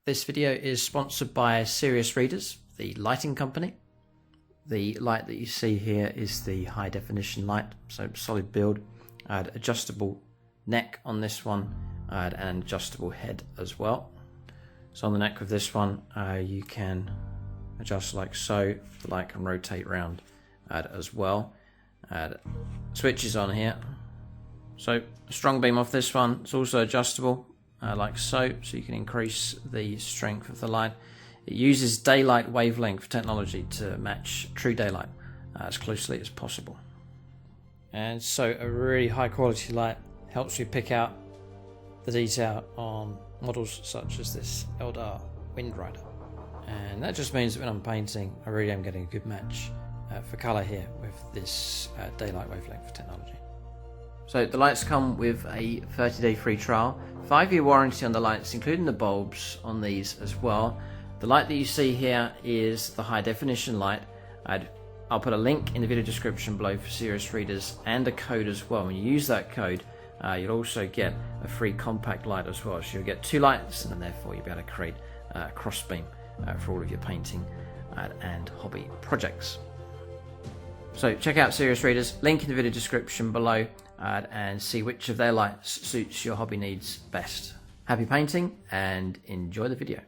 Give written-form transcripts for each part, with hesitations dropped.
This video is sponsored by Serious Readers, the lighting company. The light that you see here is the high definition light, so solid build. I had adjustable neck on this one, I had an adjustable head as well. So on the neck of this one, you can adjust like so, the light can rotate around as well. Switches on here. So a strong beam off this one, it's also adjustable like so you can increase the strength of the light. It uses daylight wavelength technology to match true daylight as closely as possible. And so a really high quality light helps you pick out the detail on models such as this Eldar Windrider. And that just means that when I'm painting, I really am getting a good match for colour here with this daylight wavelength technology. So the lights come with a 30-day free trial, 5-year warranty on the lights, including the bulbs on these as well. The light that you see here is the high definition light. I'll put a link in the video description below for Serious Readers and a code as well. When you use that code, you'll also get a free compact light as well. So you'll get 2 lights, and therefore you'll be able to create a cross beam for all of your painting and hobby projects. So check out Serious Readers, link in the video description below, and see which of their lights suits your hobby needs best. Happy painting and enjoy the video.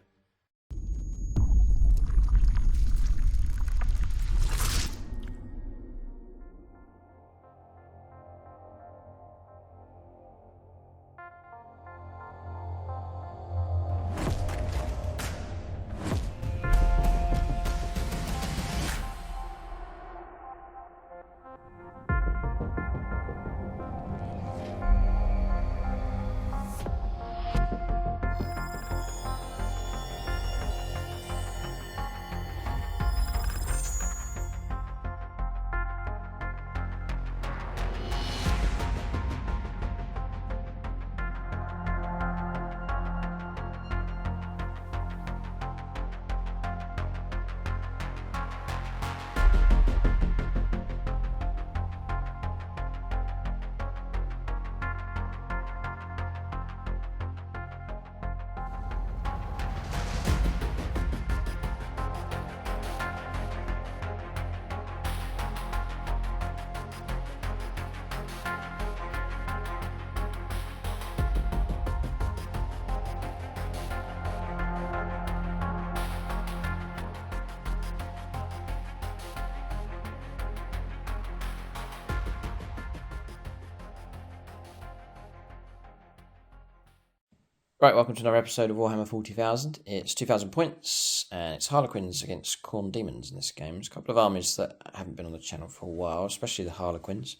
Right, welcome to another episode of Warhammer 40,000. It's 2000 points, and it's Harlequins against Khorne Daemons in this game. There's a couple of armies that haven't been on the channel for a while, especially the Harlequins.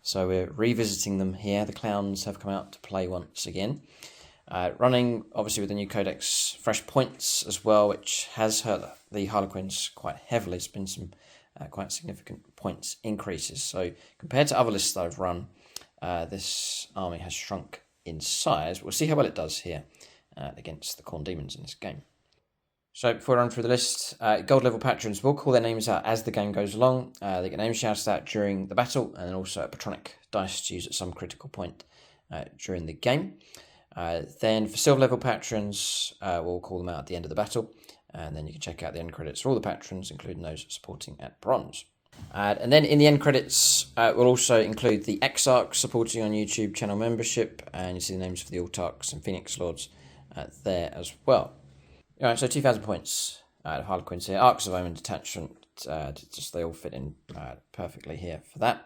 So we're revisiting them here. The clowns have come out to play once again. Running, obviously, with the new codex, fresh points as well, which has hurt the Harlequins quite heavily. It's been some quite significant points increases. So compared to other lists that I've run, this army has shrunk in size. We'll see how well it does here against the Khorne Daemons in this game. So before I run through the list, gold level patrons will call their names out as the game goes along. They get names shouted out during the battle, and then also a patronic dice to use at some critical point during the game. Then for silver level patrons, we'll call them out at the end of the battle, and then you can check out the end credits for all the patrons, including those supporting at bronze. And then in the end credits, we'll also include the Exarchs supporting on YouTube channel membership, and you see the names for the Autarchs and Phoenix Lords there as well. Alright, so 2000 points of Harlequins here. Arcs of Omen detachment, just they all fit in perfectly here for that.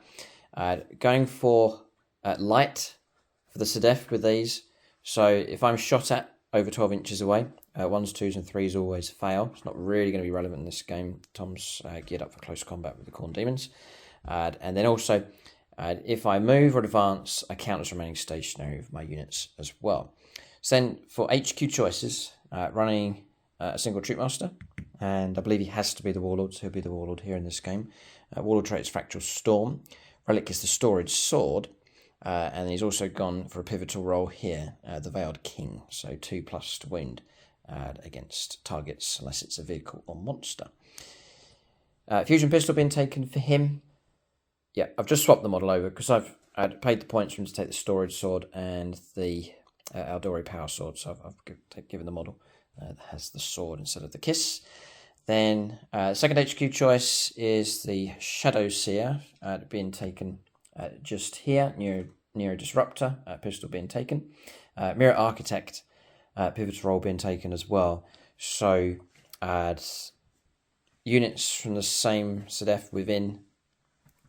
Going for light for the Sedef with these. So if I'm shot at over 12 inches away, 1s, 2s and 3s always fail. It's not really going to be relevant in this game. Tom's geared up for close combat with the Khorne Daemons. And then also, if I move or advance, I count as remaining stationary with my units as well. So then for HQ choices, running a single Troopmaster, and I believe he has to be the Warlord, so he'll be the Warlord here in this game. Warlord trait is Fractal Storm. Relic is the Storage Sword. And he's also gone for a pivotal role here, the Veiled King. So 2+ to wound against targets unless it's a vehicle or monster. Fusion Pistol being taken for him. Yeah, I've just swapped the model over because I'd paid the points for him to take the Storage Sword and the Aldori Power Sword, so I've given the model that has the sword instead of the kiss. Then second HQ choice is the Shadow Seer, being taken just here, near Disruptor, pistol being taken. Mirror Architect, pivotal role being taken as well. So units from the same SEDEF within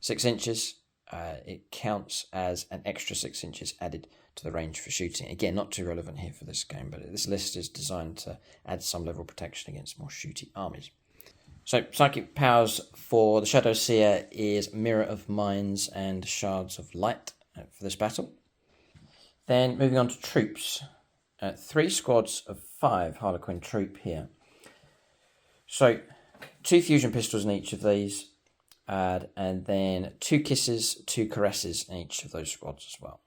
6 inches, it counts as an extra 6 inches added to the range for shooting. Again, not too relevant here for this game, but this list is designed to add some level of protection against more shooty armies. So, psychic powers for the Shadow Seer is Mirror of Minds and Shards of Light for this battle. Then, moving on to troops. 3 squads of 5 Harlequin troop here. So, 2 fusion pistols in each of these, and then 2 kisses, 2 caresses in each of those squads as well.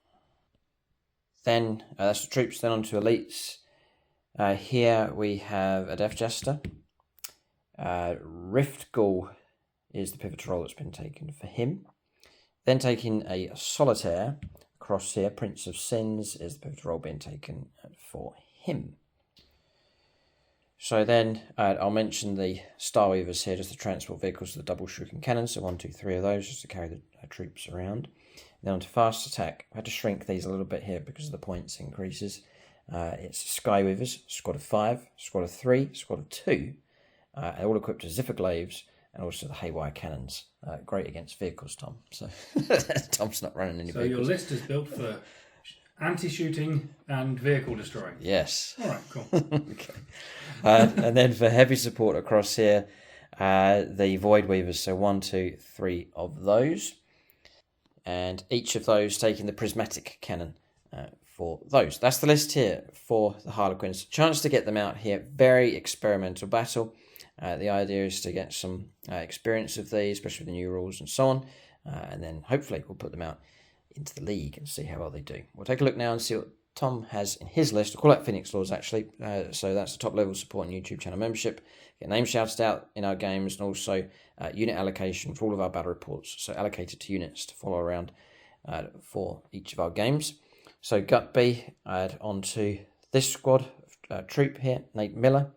Then, that's the troops, then on to elites. Here we have a Death Jester. Rift Ghoul is the pivotal role that's been taken for him. Then taking a Solitaire across here, Prince of Sins is the pivotal role being taken for him. So then I'll mention the Star Weavers here, just the transport vehicles with the double shuriken cannons, so 1, 2, 3 of those just to carry the troops around. Then on to fast attack. I had to shrink these a little bit here because of the points increases. It's Sky Weavers, squad of 5, squad of 3, squad of 2, all equipped with Ziffer Glaives and also the Haywire cannons. Great against vehicles, Tom. So Tom's not running any vehicles. So your list is built for anti-shooting and vehicle destroying? Yes. All right, cool. Okay. And then for heavy support across here, the Void Weavers, so 1, 2, 3 of those. And each of those taking the Prismatic Cannon for those. That's the list here for the Harlequins. Chance to get them out here. Very experimental battle. The idea is to get some experience of these, especially with the new rules and so on. And then hopefully we'll put them out into the league and see how well they do. We'll take a look now and see what Tom has in his list. We'll call that Phoenix Laws, actually. So that's the top level support and YouTube channel membership. Get names shouted out in our games, and also unit allocation for all of our battle reports. So allocated to units to follow around for each of our games. So Gut B, onto this squad, troop here, Nate Miller,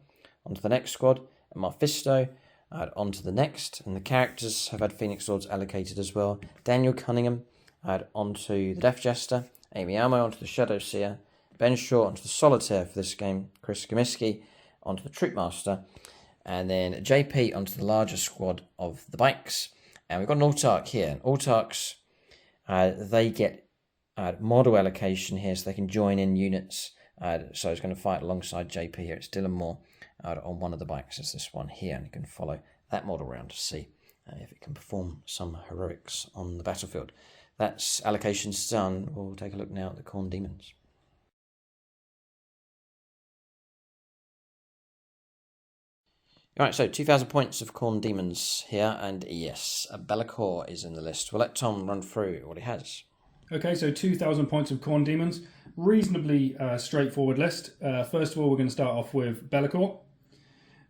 onto the next squad, and Mephisto, onto the next. And the characters have had Phoenix Lords allocated as well. Daniel Cunningham, onto the Death Jester, Amy Amo onto the Shadow Seer, Ben Shaw onto the Solitaire for this game, Chris Comiskey onto the Troop Master, and then JP onto the larger squad of the bikes. And we've got an Autarch here. And Autarchs, they get model allocation here, so they can join in units. So it's going to fight alongside JP here. It's Dylan Moore on one of the bikes, as this one here, and you can follow that model around to see if it can perform some heroics on the battlefield. That's allocations done. We'll take a look now at the Khorne Daemons. Alright, so 2,000 points of Khorne Daemons here, and yes, Be'lakor is in the list. We'll let Tom run through what he has. Okay, so 2,000 points of Khorne Daemons. Reasonably straightforward list. First of all, we're going to start off with Be'lakor.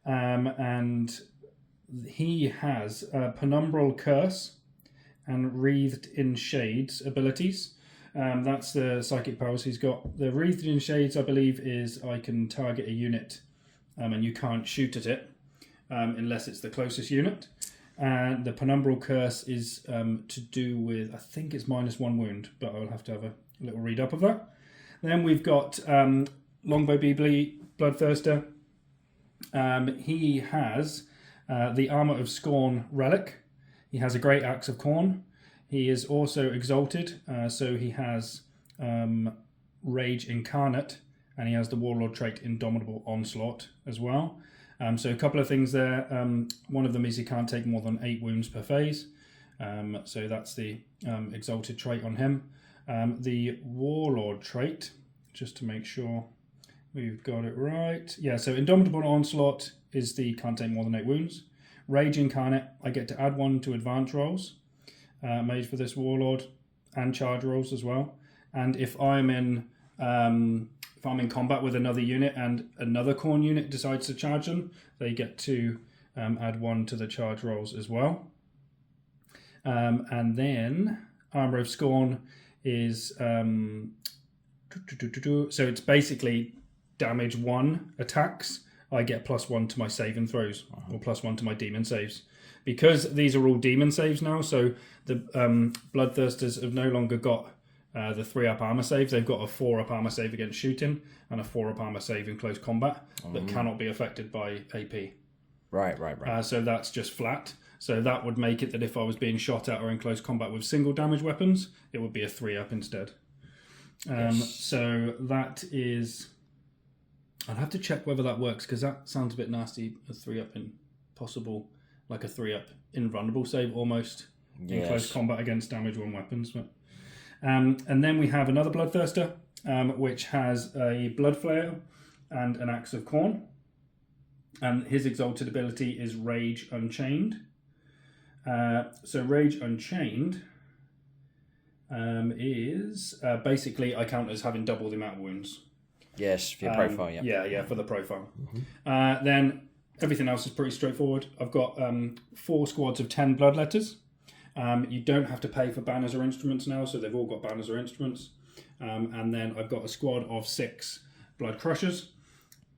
And he has Penumbral Curse and Wreathed in Shades abilities. That's the psychic powers he's got. The Wreathed in Shades, I believe, is I can target a unit and you can't shoot at it unless it's the closest unit. And the Penumbral Curse is to do with, I think it's -1 wound, but I'll have to have a little read up of that. Then we've got Longbow Beebly, Bloodthirster. He has the Armour of Scorn Relic. He has a Great Axe of Khorne. He is also Exalted, so he has Rage Incarnate, and he has the Warlord trait Indomitable Onslaught as well. So a couple of things there. One of them is he can't take more than 8 wounds per phase. So that's the Exalted trait on him. The Warlord trait, just to make sure we've got it right. Yeah, so Indomitable Onslaught is the can't take more than 8 wounds. Rage Incarnate, I get to add 1 to advance rolls made for this Warlord, and charge rolls as well. And if I'm in combat with another unit and another Khorne unit decides to charge them, they get to add 1 to the charge rolls as well. And then Armour of Scorn is So it's basically damage 1 attacks. I get +1 to my saving throws, or +1 to my demon saves. Because these are all demon saves now, so the Bloodthirsters have no longer got the 3-up armor save. They've got a 4-up armor save against shooting and a 4-up armor save in close combat that cannot be affected by AP. Right. So that's just flat. So that would make it that if I was being shot at or in close combat with single damage weapons, it would be a 3-up instead. So that is... I'd have to check whether that works, because that sounds a bit nasty, a 3-up in possible, like a 3-up invulnerable save almost, in close combat against damage 1 weapons. But, and then we have another Bloodthirster, which has a Blood Flare and an Axe of Khorne. And his exalted ability is Rage Unchained. So Rage Unchained is basically I count as having double the amount of wounds. Yes, for your profile, Yeah, for the profile. Then everything else is pretty straightforward. I've got 4 squads of 10 Bloodletters. You don't have to pay for banners or instruments now, so they've all got banners or instruments. And then I've got a squad of 6 Blood Crushers,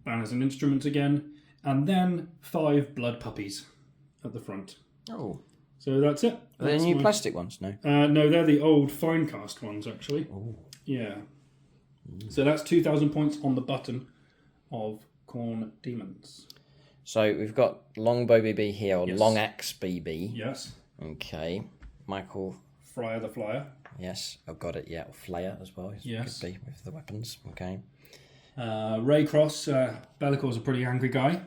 banners and instruments again, and then 5 Blood Puppies at the front. Oh. So that's it. Are they new plastic ones? No. No, they're the old Finecast ones, actually. Oh. Yeah. So that's 2,000 points on the button of Khorne Daemons. So we've got Longbow BB here, or Long Axe BB. Yes. Okay. Michael. Fryer the Flyer. Yes, I've got it. Yeah, or Flayer as well. Yes. Could be with the weapons. Okay. Raycross. Bellicor's a pretty angry guy.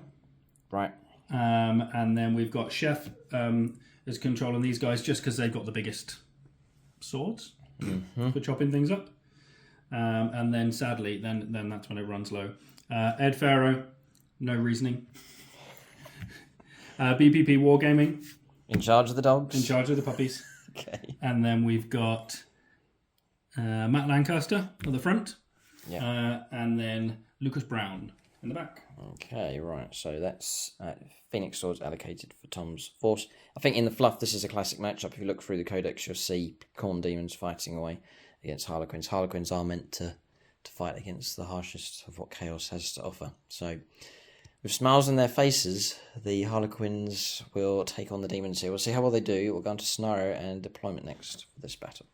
Right. And then we've got Chef as controlling these guys just because they've got the biggest swords for chopping things up. And then sadly, then that's when it runs low. Ed Pharaoh, no reasoning. BPP Wargaming. In charge of the dogs? In charge of the puppies. Okay. And then we've got Matt Lancaster at the front. Yeah. And then Lucas Brown in the back. Okay, right. So that's Phoenix Swords allocated for Tom's force. I think in the fluff, this is a classic matchup. If you look through the codex, you'll see Khorne Daemons fighting away against Harlequins. Harlequins are meant to fight against the harshest of what Chaos has to offer. So, with smiles on their faces, the Harlequins will take on the Demons here. We'll see how well they do. We'll go on to scenario and deployment next for this battle.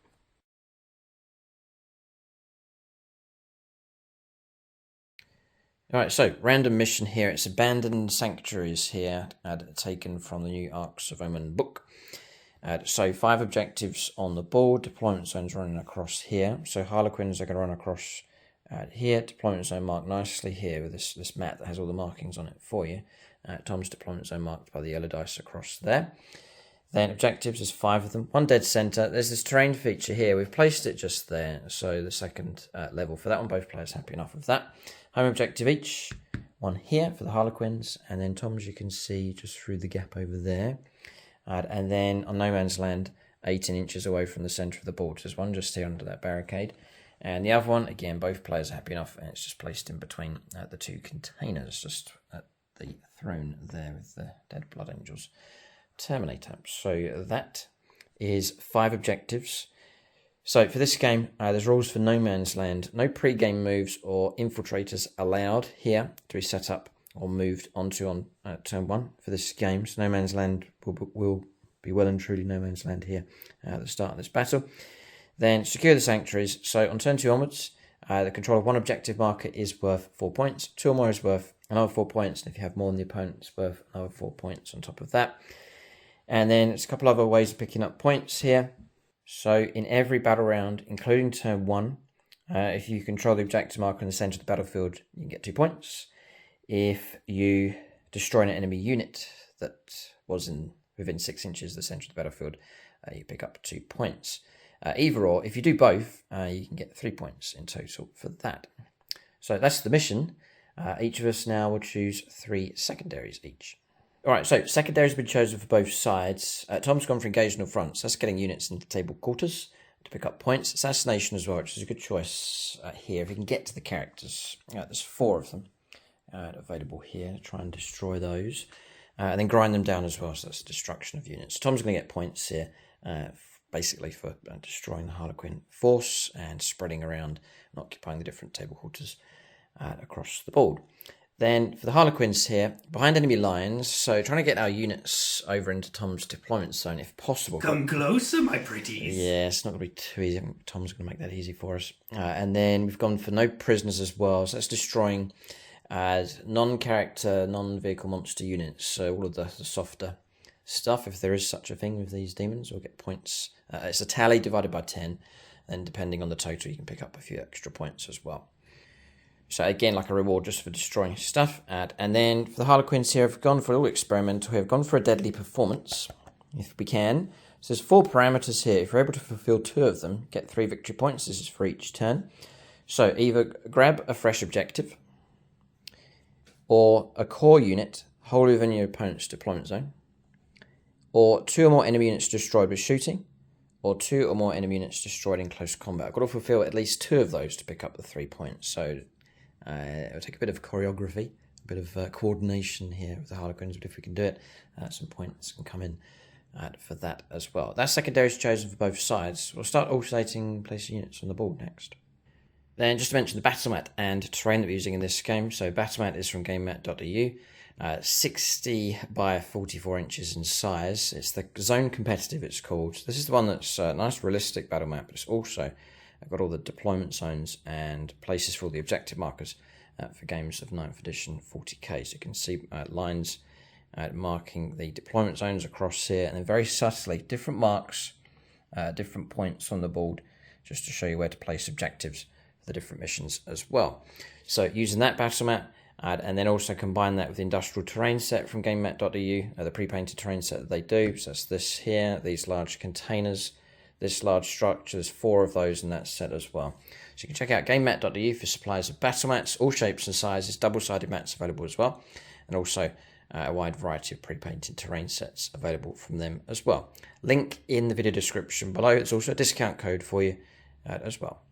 Alright, so random mission here. It's abandoned sanctuaries here, taken from the new Arcs of Omen book. So 5 objectives on the board. Deployment zones running across here. So Harlequins are going to run across here. Deployment zone marked nicely here with this map that has all the markings on it for you. Tom's deployment zone marked by the yellow dice across there. Then objectives, there's 5 of them. 1 dead centre. There's this terrain feature here. We've placed it just there. So the second level for that one. Both players happy enough with that. Home objective each. 1 here for the Harlequins. And then Tom's, you can see just through the gap over there. And then on No Man's Land, 18 inches away from the centre of the board. There's one just here under that barricade. And the other one, again, both players are happy enough. And it's just placed in between the 2 containers. Just at the throne there with the dead Blood Angels. Terminator. So that is 5 objectives. So for this game, there's rules for No Man's Land. No pre-game moves or infiltrators allowed here to be set up or moved onto on turn 1 for this game. So No Man's Land will be well and truly No Man's Land here at the start of this battle. Then secure the sanctuaries. So on turn 2 onwards, the control of 1 objective marker is worth 4 points. 2 or more is worth another 4 points. And if you have more than the opponent, it's worth another 4 points on top of that. And then there's a couple other ways of picking up points here. So in every battle round, including turn 1, if you control the objective marker in the centre of the battlefield, you can get 2 points. If you destroy an enemy unit that was within 6 inches of the centre of the battlefield, you pick up 2 points. Either or, if you do both, you can get 3 points in total for that. So that's the mission. Each of us now will choose 3 secondaries each. Alright, so secondaries have been chosen for both sides. Tom's gone for engagement fronts. That's getting units into table quarters to pick up points. Assassination as well, which is a good choice here. If you can get to the characters, there's 4 of them available here. Try and destroy those. And then grind them down as well, so that's destruction of units. Tom's going to get points here basically for destroying the Harlequin force and spreading around and occupying the different table quarters across the board. Then for the Harlequins here, behind enemy lines, so trying to get our units over into Tom's deployment zone if possible. Come closer, my pretties. Yeah, it's not going to be too easy. I think Tom's going to make that easy for us. And then we've gone for no prisoners as well, so that's destroying non-character, non-vehicle monster units, so all of the softer stuff, if there is such a thing with these demons, we'll get points. It's a tally divided by 10, and depending on the total, you can pick up a few extra points as well. So again, like a reward just for destroying stuff. And then for the Harlequins here, I've gone for all experimental. We've gone for a deadly performance, if we can. So there's 4 parameters here. If you're able to fulfill 2 of them, get 3 victory points. This is for each turn. So either grab a fresh objective, or a core unit wholly within your opponent's deployment zone, or 2 or more enemy units destroyed with shooting, or 2 or more enemy units destroyed in close combat. I've got to fulfill at least 2 of those to pick up the 3 points. So it'll take a bit of choreography, a bit of coordination here with the Harlequins, but if we can do it, some points can come in for that as well. That secondary is chosen for both sides. We'll start alternating placing units on the board next. Then just to mention the battle mat and terrain that we're using in this game. So battle mat is from gamemat.eu. 60 by 44 inches in size. It's the Zone Competitive, it's called. This is the one that's a nice realistic battle map, but it's also got all the deployment zones and places for all the objective markers for games of 9th edition 40k. So you can see lines marking the deployment zones across here, and then very subtly different marks, different points on the board, just to show you where to place objectives for the different missions as well. So using that battle map, and then also combine that with the industrial terrain set from gamemat.eu, the pre-painted terrain set that they do. So that's this here, these large containers, this large structure. There's 4 of those in that set as well. So you can check out gamemat.eu for supplies of battle mats, all shapes and sizes, double-sided mats available as well, and also a wide variety of pre-painted terrain sets available from them as well. Link in the video description below. There's also a discount code for you as well.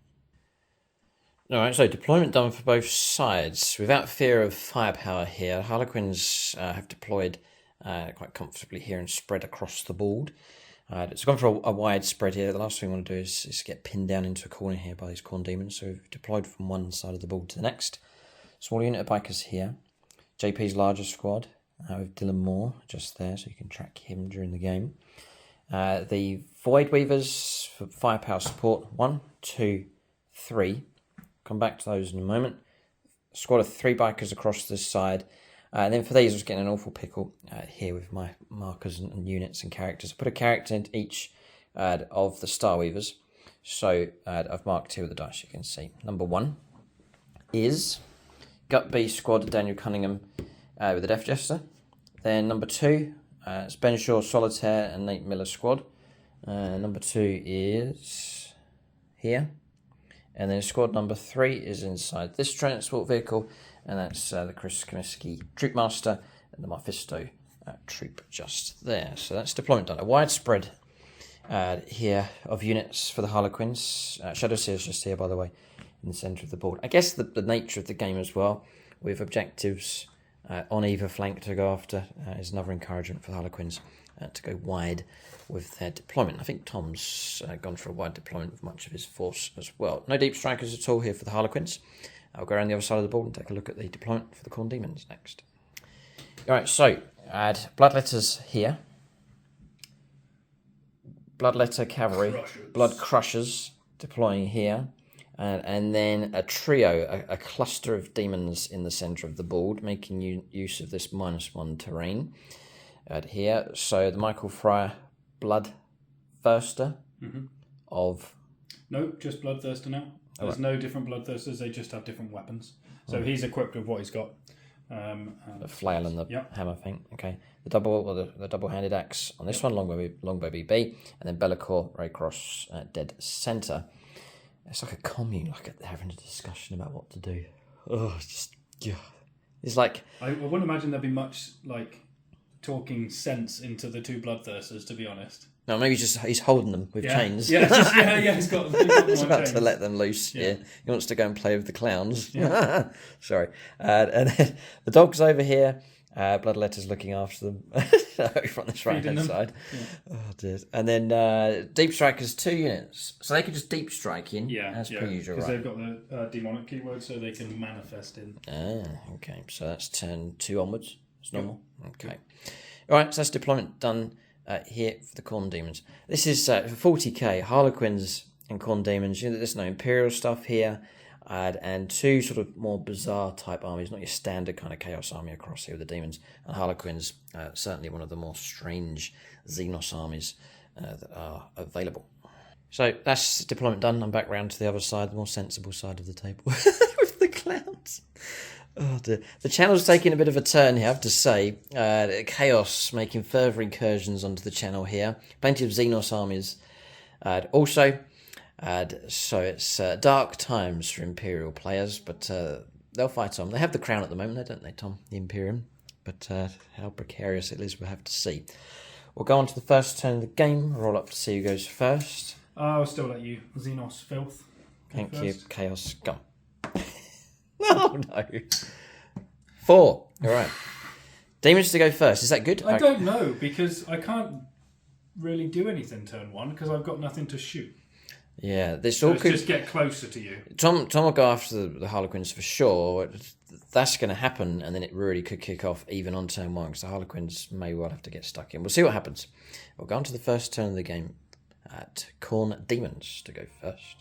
Alright, so deployment done for both sides. Without fear of firepower here, Harlequins have deployed quite comfortably here and spread across the board. It's gone for a wide spread here. The last thing we want to do is get pinned down into a corner here by these Khorne Daemons. So we've deployed from one side of the board to the next. Small unit of bikers here. JP's larger squad with Dylan Moore just there, so you can track him during the game. The Void Weavers for firepower support. 1, 2, 3. Come back to those in a moment. Squad of 3 bikers across this side. And then for these, I was getting an awful pickle here with my markers and units and characters. I put a character into each of the Star Weavers. So I've marked here with the dice, you can see. Number 1 is Gut B squad, Daniel Cunningham with the Death Jester. Then number 2, it's Ben Shaw, Solitaire, and Nate Miller squad. Number 2 is here. And then squad number 3 is inside this transport vehicle, and that's the Chris Comiskey Troop Master and the Mephisto troop just there. So that's deployment done. A wide spread here of units for the Harlequins. Shadowseer is just here, by the way, in the centre of the board. I guess the nature of the game as well, with objectives on either flank to go after, is another encouragement for the Harlequins to go wide with their deployment. I think Tom's gone for a wide deployment with much of his force as well. No deep strikers at all here for the Harlequins. I'll go around the other side of the board and take a look at the deployment for the Khorne Daemons next. Alright, so add Bloodletters here. Bloodletter Cavalry, Blood Crushers deploying here. And then a trio, a cluster of demons in the centre of the board, making use of this -1 terrain here. So the Michael Fryer Bloodthirster of... No, just Bloodthirster now. There's no different Bloodthirsters, they just have different weapons. So he's equipped with what he's got. The flail and the hammer thing. Okay. The double-handed axe on this one, longbow BB, and then Be'lakor right across dead centre. It's like a commune, like they're having a discussion about what to do. Oh, it's just... Yeah. It's like... I wouldn't imagine there'd be much, like, talking sense into the 2 Bloodthirsters, to be honest. No, maybe he's holding them with chains. Yeah, he's got he's about to let them loose. Yeah. He wants to go and play with the clowns. Yeah. Sorry. And then the dog's over here. Bloodletter's looking after them. over on this right-hand side. Yeah. Oh, dear. And then Deep Strikers, 2 units. So they can just deep strike in, as per usual, because right? they've got the demonic keyword, so they can manifest in. Okay. So that's turn 2 onwards. It's normal. Yep. Okay. All right, so that's deployment done here for the Khorne Daemons. This is for 40k, Harlequins and Khorne Daemons. There's no Imperial stuff here. And 2 sort of more bizarre type armies, not your standard kind of Chaos army across here with the Demons. And Harlequins, certainly one of the more strange Xenos armies that are available. So that's deployment done. I'm back round to the other side, the more sensible side of the table with the clowns. Oh dear. The channel's taking a bit of a turn here, I have to say. Chaos making further incursions onto the channel here. Plenty of Xenos armies. Also, so it's dark times for Imperial players, but they'll fight on. They have the crown at the moment, don't they, Tom? The Imperium. But how precarious it is, we'll have to see. We'll go on to the first turn of the game. Roll up to see who goes first. I'll still let you, Xenos Filth. Thank you. Chaos, go. No. 4. All right. Demons to go first. Is that good? I don't know, because I can't really do anything turn 1, because I've got nothing to shoot. Yeah, this So all could just get closer to you. Tom will go after the Harlequins for sure. That's going to happen, and then it really could kick off even on turn 1, because the Harlequins may well have to get stuck in. We'll see what happens. We'll go on to the first turn of the game at Khorne Daemons to go first.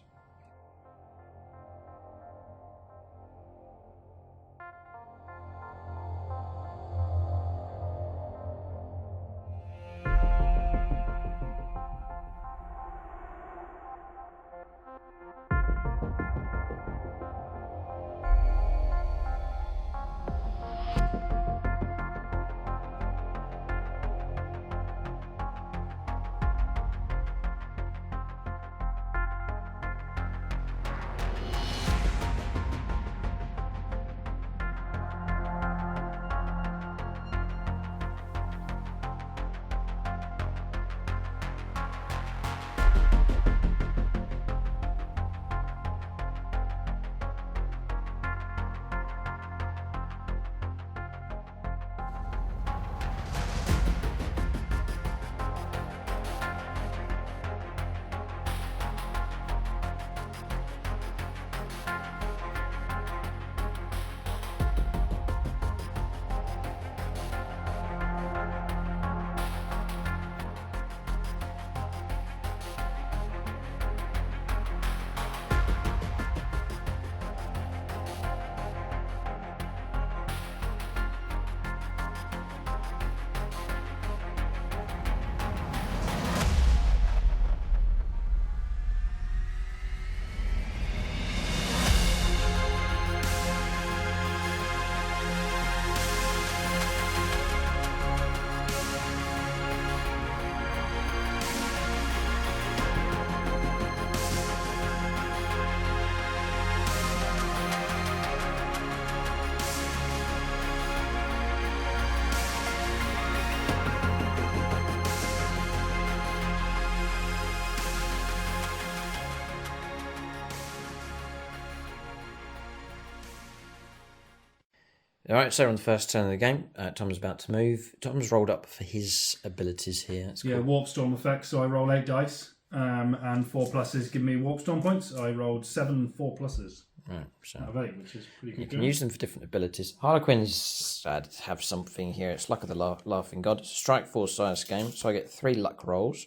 All right, so on the first turn of the game, Tom's about to move. Tom's rolled up for his abilities here. It's cool. Warp Storm effects, so I roll 8 dice, and 4 pluses give me Warp Storm points. I rolled 7 4 pluses. Right, so out of 8, which is pretty good. You can use them for different abilities. Harlequins have something here. It's Luck of the Laughing God. It's a strike force size game, so I get 3 luck rolls.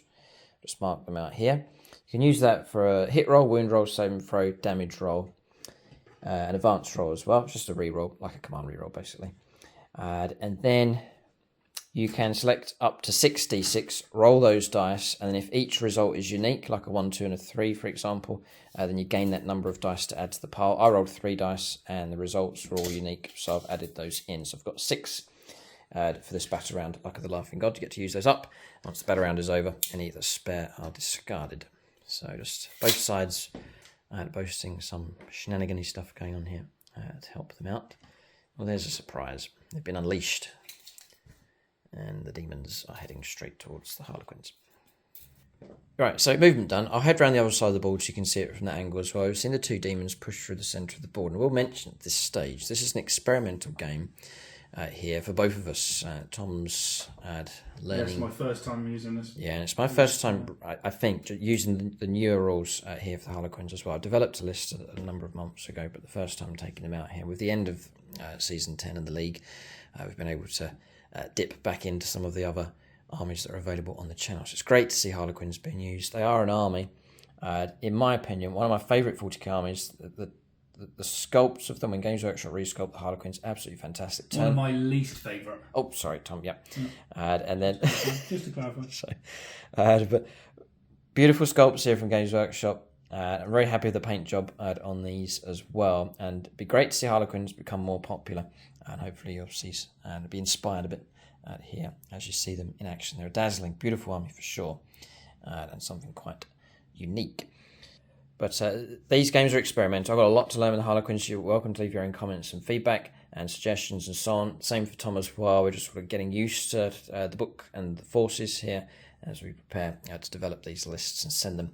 Just mark them out here. You can use that for a hit roll, wound roll, saving throw, damage roll, an advanced roll as well. It's just a reroll, like a command reroll basically. And then you can select up to 6d6, roll those dice, and then if each result is unique, like a 1, 2, and a 3, for example, then you gain that number of dice to add to the pile. I rolled 3 dice, and the results were all unique, so I've added those in. So I've got 6 for this battle round, Luck of the Laughing God. You get to use those up. Once the battle round is over, any that spare are discarded. So just both sides boasting some shenanigan-y stuff going on here to help them out. Well, there's a surprise. They've been unleashed. And the demons are heading straight towards the Harlequins. Right, so movement done. I'll head around the other side of the board so you can see it from that angle as well. We've seen the 2 demons push through the centre of the board. And we'll mention at this stage, this is an experimental game. here for both of us. Tom's learning. It's my first time using this. Yeah, and it's my first time, I think, using the newer rules here for the Harlequins as well. I developed a list a number of months ago, but the first time taking them out here with the end of Season 10 in the league, we've been able to dip back into some of the other armies that are available on the channel. So it's great to see Harlequins being used. They are an army. In my opinion, one of my favourite 40k armies. The sculpts of them when Games Workshop resculpt the Harlequins, absolutely fantastic. One of my least favourite. Oh, sorry, Tom. Yeah, and then just to clarify. But beautiful sculpts here from Games Workshop. I'm very happy with the paint job on these as well, and it'd be great to see Harlequins become more popular, and hopefully you'll see and be inspired a bit here as you see them in action. They're a dazzling, beautiful army for sure, and something quite unique. But these games are experimental. I've got a lot to learn with the Harlequins. You're welcome to leave your own comments and feedback and suggestions and so on. Same for Tom as well. We're just sort of getting used to the book and the forces here as we prepare to develop these lists and send them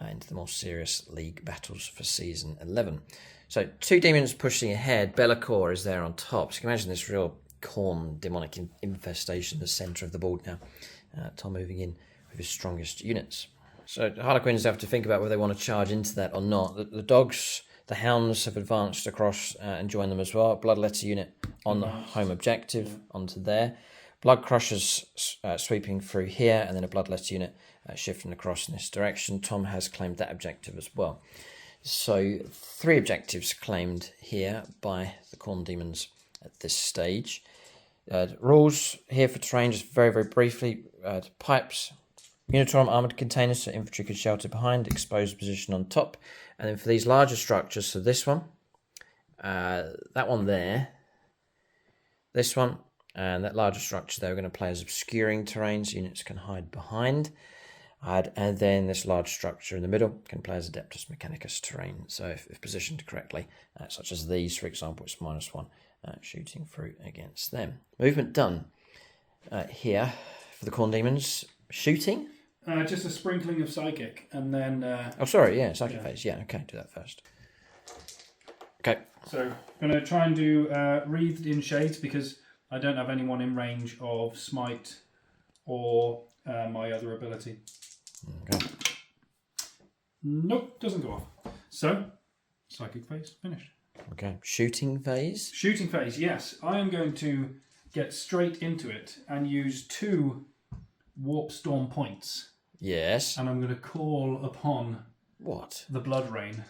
into the more serious league battles for Season 11. So 2 demons pushing ahead. Be'lakor is there on top. So you can imagine this real Khorne demonic infestation in the centre of the board now. Tom moving in with his strongest units. So the Harlequins have to think about whether they want to charge into that or not. The dogs, the hounds have advanced across and joined them as well. Bloodletter unit on the home objective onto there. Blood Crushers sweeping through here, and then a Bloodletter unit shifting across in this direction. Tom has claimed that objective as well. So 3 objectives claimed here by the Khorne Daemons at this stage. Rules here for terrain, just very, very briefly. Pipes. Unitorum armoured containers so infantry could shelter behind, exposed position on top. And then for these larger structures, so this one, that one there, this one, and that larger structure there, we're going to play as obscuring terrain so units can hide behind. And then this large structure in the middle can play as Adeptus Mechanicus terrain. So if positioned correctly, such as these, for example, it's -1 shooting through against them. Movement done here for the Khorne Daemons. Shooting? Just a sprinkling of psychic, and then... psychic phase. Yeah, okay, do that first. Okay. So, I'm going to try and do Wreathed in Shades, because I don't have anyone in range of Smite or my other ability. Okay. Nope, doesn't go off. So, psychic phase, finished. Okay, shooting phase? Shooting phase, yes. I am going to get straight into it and use 2 Warp Storm points. Yes. And I'm going to call upon what? The Blood Rain.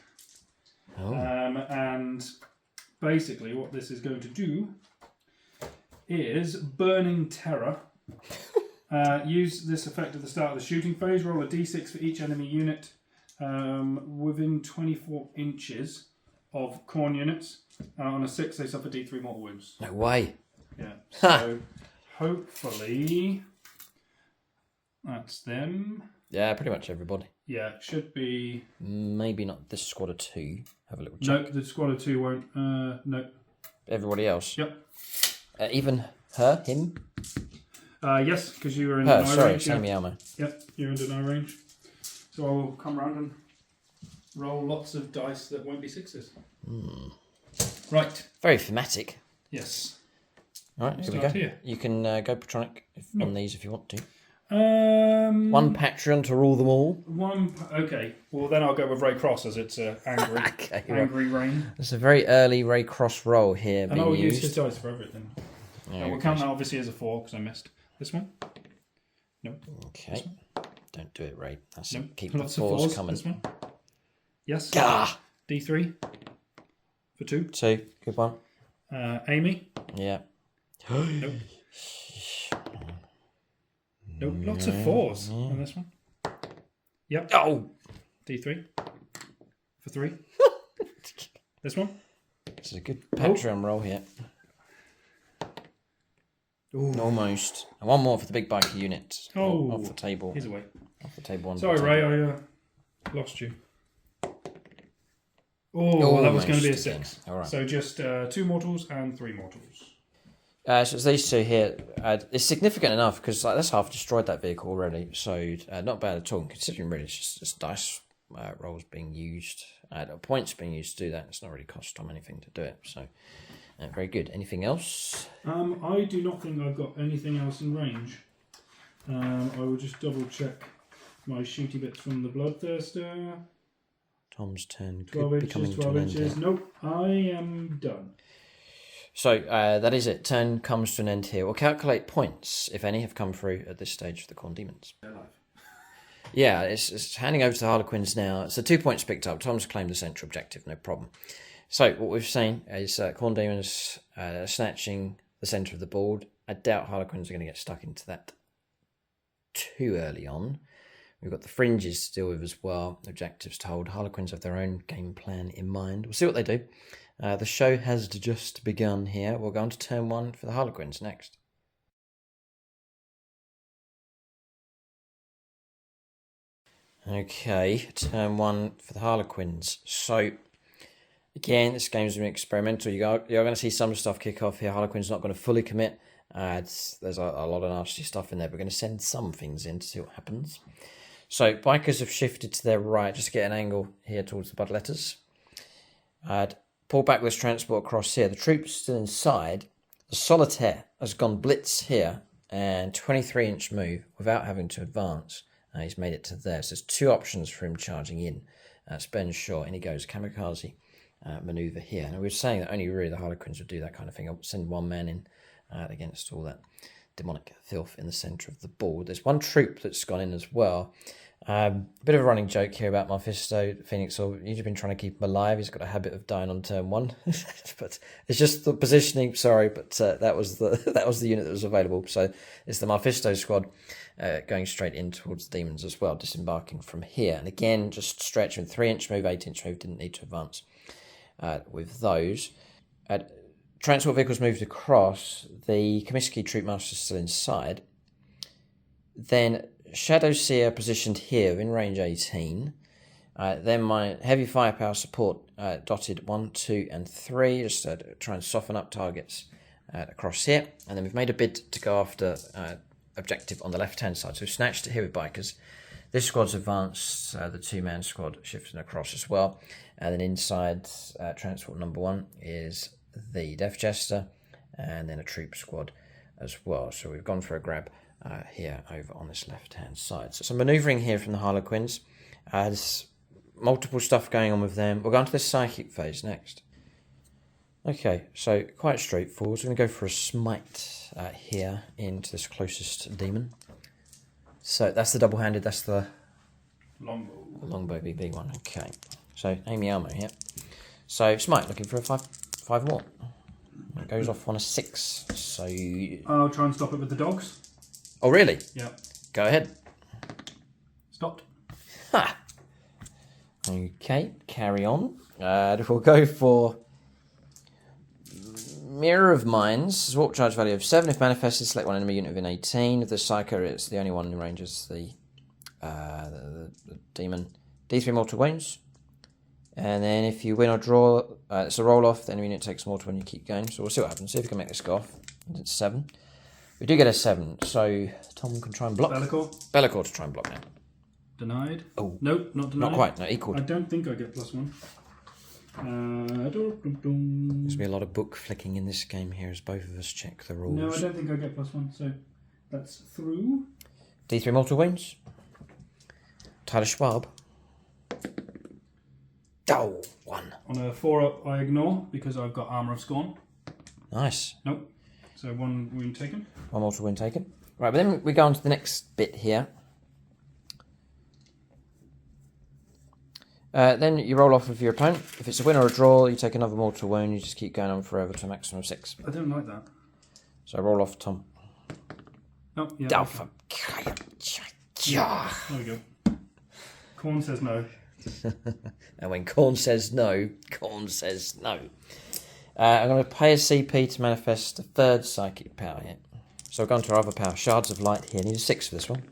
Oh. And basically what this is going to do is Burning Terror. Use this effect at the start of the shooting phase. Roll a d6 for each enemy unit within 24 inches of Khorne units. On a 6 they suffer d3 mortal wounds. No way. Yeah. So hopefully... That's them. Yeah, pretty much everybody. Yeah, it should be... Maybe not this squad of 2. Have a little check. Nope, the squad of 2 won't. No. Everybody else? Yep. Even her? Him? Yes, because you were in the sorry, range. Sammy Almo. Yep, you're in deny range. So I'll come around and roll lots of dice that won't be 6s. Right. Very thematic. Yes. Alright, here we go. Here. You can go Patronic on these if you want to. 1 Patreon to rule them all. Okay. Well, then I'll go with Ray Cross as it's angry. Angry rain. It's a very early Ray Cross roll here. And I'll use his dice for everything. Yeah, we'll count that obviously as a 4 because I missed this one. No. Okay. Don't do it, Ray. That's nope. Keep Lots the 4s coming. This one. Yes. Gah! D3 for 2. 2. Good one. Amy. Yeah. Nope. Nope. Lots of 4s on this one. Yep. Oh! D3 for 3. This one. This is a good Patreon roll here. Ooh. Almost. And 1 more for the big biker unit. Oh. Off the table. He's away. Off the table. Sorry, Ray. I lost you. Oh, that was going to be a 6. All right. So just 2 mortals and 3 mortals. So it's these 2 here. It's significant enough because that's half destroyed that vehicle already. So not bad at all. Considering really it's just dice rolls being used, points being used to do that. It's not really cost Tom anything to do it. So Very good. Anything else? I do not think I've got anything else in range. I will just double check my shooty bits from the Bloodthirster. Tom's turn. 12 inches, 12 inches. Nope, I am done. So that is it. Turn comes to an end here. We'll calculate points, if any, have come through at this stage of the Khorne Daemons. Yeah, it's handing over to the Harlequins now. So 2 points picked up. Tom's claimed the central objective, no problem. So what we've seen is Khorne Daemons snatching the centre of the board. I doubt Harlequins are going to get stuck into that too early on. We've got the fringes to deal with as well. Objectives to hold. Harlequins have their own game plan in mind. We'll see what they do. The show has just begun here. We'll go on to turn 1 for the Harlequins next. Okay, turn 1 for the Harlequins. So, again, this game's been experimental. You're going to see some stuff kick off here. Harlequins not going to fully commit. There's a lot of nasty stuff in there. We're going to send some things in to see what happens. So, bikers have shifted to their right just to get an angle here towards the bloodletters. Pull back this transport across here. The troops still inside. The Solitaire has gone blitz here and 23-inch move without having to advance. He's made it to there. So there's 2 options for him charging in. Spend short, and he goes kamikaze manoeuvre here. And we were saying that only really the Harlequins would do that kind of thing. I'll send 1 man in against all that demonic filth in the centre of the board. There's 1 troop that's gone in as well. A bit of a running joke here about Mephisto. Phoenix, you've been trying to keep him alive. He's got a habit of dying on turn 1. But it's just the positioning, sorry, but that was the unit that was available. So it's the Mephisto squad going straight in towards the Demons as well, disembarking from here. And again, just stretching 3-inch move, 8-inch move, didn't need to advance with those. Transport vehicles moved across. The Comiskey troop master is still inside. Then Shadow Seer positioned here in range 18. Then my heavy firepower support dotted 1, 2, and 3, just to try and soften up targets across here. And then we've made a bid to go after objective on the left-hand side. So we've snatched it here with bikers. This squad's advanced, the 2-man squad shifting across as well. And then inside transport number 1 is the Death Jester, and then a troop squad as well. So we've gone for a grab here over on this left-hand side. So some manoeuvring here from the Harlequins. There's multiple stuff going on with them. We'll go on to the psychic phase next. Okay, so quite straightforward. So we're going to go for a smite here into this closest demon. So that's the double-handed, that's the longbow, big one. Okay, so aim your ammo here. So smite, looking for a 5 more. It goes off on a 6. So I'll try and stop it with the dogs. Oh, really? Yeah. Go ahead. Stopped. Ha! Okay, carry on. We'll go for Mirror of Minds. Warp charge value of 7. If manifested, select 1 enemy unit within 18. If the Psycho, it's the only one in range is the demon. D3 mortal wounds. And then if you win or draw, it's a roll off. The enemy unit takes mortal when you keep going. So we'll see what happens. See if we can make this go off. It's 7. We do get a 7, so Tom can try and block. Bellicor to try and block now. Denied. Oh. Nope, not denied. Not quite, no, equal. I don't think I get +1. There's going to be a lot of book flicking in this game here as both of us check the rules. No, I don't think I get +1, so that's through. D3 mortal wounds. Tyler Schwab. Oh, 1. On a 4-up, I ignore because I've got Armour of Scorn. Nice. Nope. So 1 wound taken. 1 mortal wound taken. Right, but then we go on to the next bit here. Then you roll off with your opponent. If it's a win or a draw, you take another mortal wound. You just keep going on forever to a maximum of 6. I don't like that. So roll off, Tom. Oh, yeah. Okay. There we go. Khorne says no. And when Khorne says no, Khorne says no. I'm going to pay a CP to manifest a 3rd psychic power here. So we've gone to our other power. Shards of Light here. Need a 6 for this one.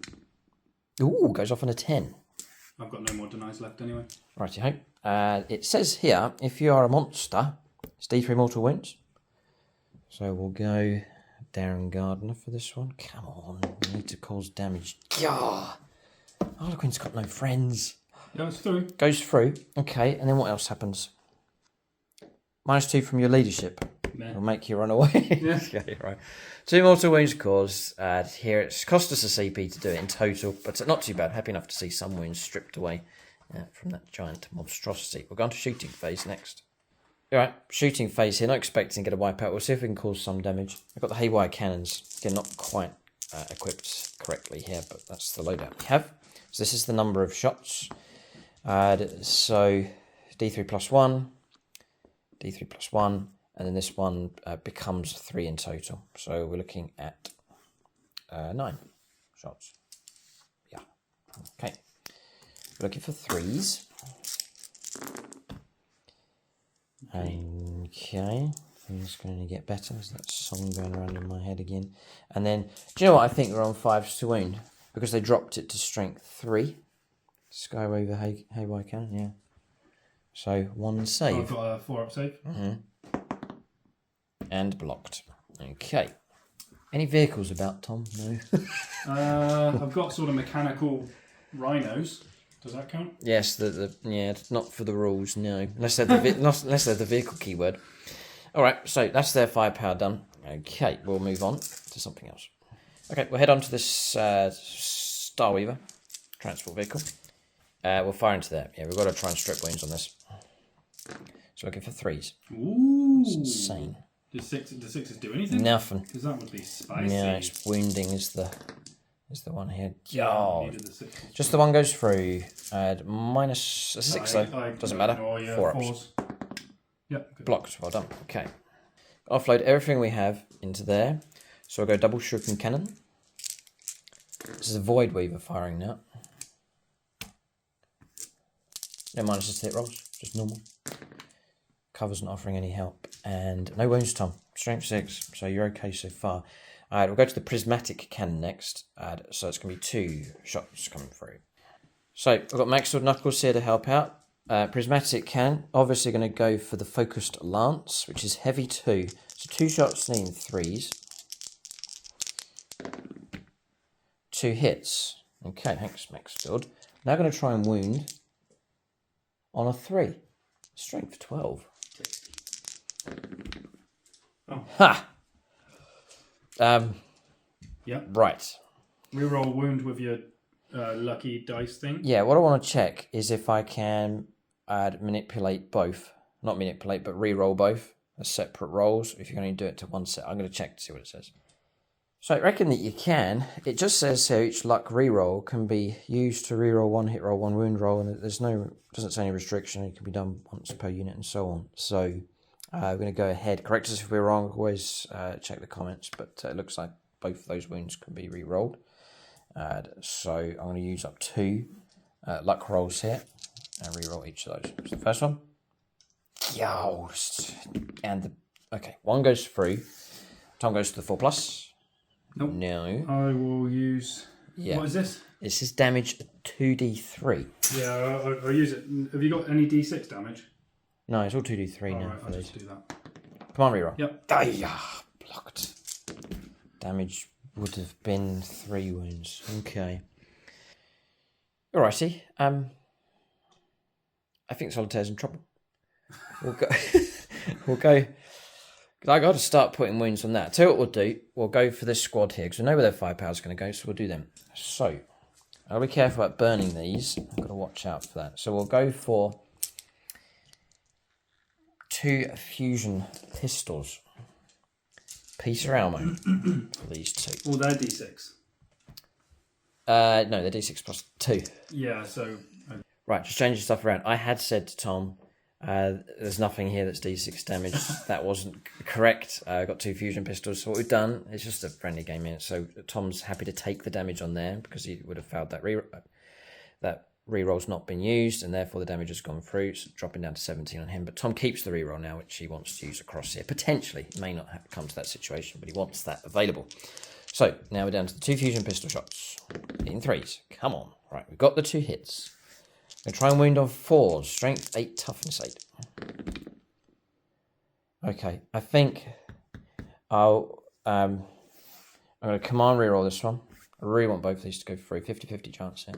Ooh, goes off on a 10. I've got no more denies left anyway. Righty-ho. It says here, if you are a monster, it's D3 mortal wounds. So we'll go Darren Gardner for this one. Come on, we need to cause damage. Gah! Harlequin's got no friends. Yeah, it's through. Goes through. Okay, and then what else happens? -2 from your leadership. It'll make you run away. Yeah. Okay, right. 2 mortal wounds caused. Here it's cost us a CP to do it in total, but not too bad. Happy enough to see some wounds stripped away from that giant monstrosity. We're going to shooting phase next. Alright, shooting phase here. Not expecting to get a wipeout. We'll see if we can cause some damage. I've got the haywire cannons. Again, not quite equipped correctly here, but that's the loadout we have. So this is the number of shots. So D3 plus 1, D3 plus 1, and then this one becomes 3 in total. So we're looking at 9 shots. Yeah. Okay. We're looking for 3s. Okay. Things going to get better. There's that song going around in my head again. And then, do you know what? I think we're on 5s to wound because they dropped it to strength 3. Skyrover haywire cannon, yeah. So 1 save. I've got a 4-up save. And blocked. Okay. Any vehicles about, Tom? No. I've got sort of mechanical rhinos. Does that count? Yes. Yeah. Not for the rules. No. Unless they're the vehicle keyword. All right. So that's their firepower done. Okay. We'll move on to something else. Okay. We'll head on to this Starweaver transport vehicle. We'll fire into there. Yeah. We've got to try and strip wounds on this. So looking for 3s. Ooh. It's insane. Does sixes do anything? Nothing. Because that would be spicy. Yeah, it's wounding is the one here. Yeah, Oh, just the one goes through. Minus a 6 though. Doesn't matter. 4-ups. Yep. Blocked. Well done. Okay. Offload everything we have into there. So I'll go double shuriken cannon. This is a void weaver firing now. No minuses to hit rolls. Just normal. Cover's not offering any help. And no wounds, Tom. Strength 6. So you're okay so far. Alright, we'll go to the prismatic cannon next. So it's going to be 2 shots coming through. So we've got Max Sword Knuckles here to help out. Prismatic cannon. Obviously going to go for the focused lance, which is heavy 2. So 2 shots needing 3s. 2 hits. Okay, thanks, Maxfield. Now going to try and wound on a 3. Strength 12. Oh. Ha! Yeah. Right. Reroll wound with your lucky dice thing. Yeah, what I want to check is if I can manipulate both. Not manipulate, but re-roll both as separate rolls. If you're going to do it to one set, I'm going to check to see what it says. So I reckon that you can. It just says here each luck re-roll can be used to re-roll 1 hit roll, 1 wound roll, and there's no, doesn't say any restriction. It can be done once per unit and so on. So we're going to go ahead. Correct us if we're wrong. Always check the comments, but it looks like both of those wounds can be re-rolled. So I'm going to use up 2 luck rolls here and re-roll each of those. So the first one. Yost. And the, okay, 1 goes through. Tom goes to the 4+. Nope. No. I will use... Yeah. What is this? This is damage 2d3. Yeah, I'll use it. Have you got any d6 damage? No, it's all 2d3 now. Right, I'll just do that. Come on, reroll. Yep. Blocked. Damage would have been 3 wounds. Okay. Alrighty. I think Solitaire's in trouble. We'll go. We'll go. I got to start putting wounds on that. I'll tell you what we'll do. We'll go for this squad here because we know where their firepower's going to go, so we'll do them. So, I'll be careful about burning these. I've got to watch out for that. So we'll go for 2 fusion pistols. Piece of ammo for these 2. Well, they're d6. No, they're d6 plus 2. Yeah, so... Right, just changing stuff around. I had said to Tom, there's nothing here that's d6 damage. That wasn't correct. I got 2 fusion pistols. So what we've done, it's just a friendly game in it. So Tom's happy to take the damage on there because he would have failed that reroll's not been used, and therefore the damage has gone through, so dropping down to 17 on him. But Tom keeps the reroll now, which he wants to use across here. Potentially, it may not come to that situation, but he wants that available. So now we're down to the 2 fusion pistol shots in 3s. Come on. Right, we've got the 2 hits. I'm going to try and wound on 4s. Strength 8, toughness 8. Okay, I think I'm going to command reroll this one. I really want both of these to go through. 50-50 chance here.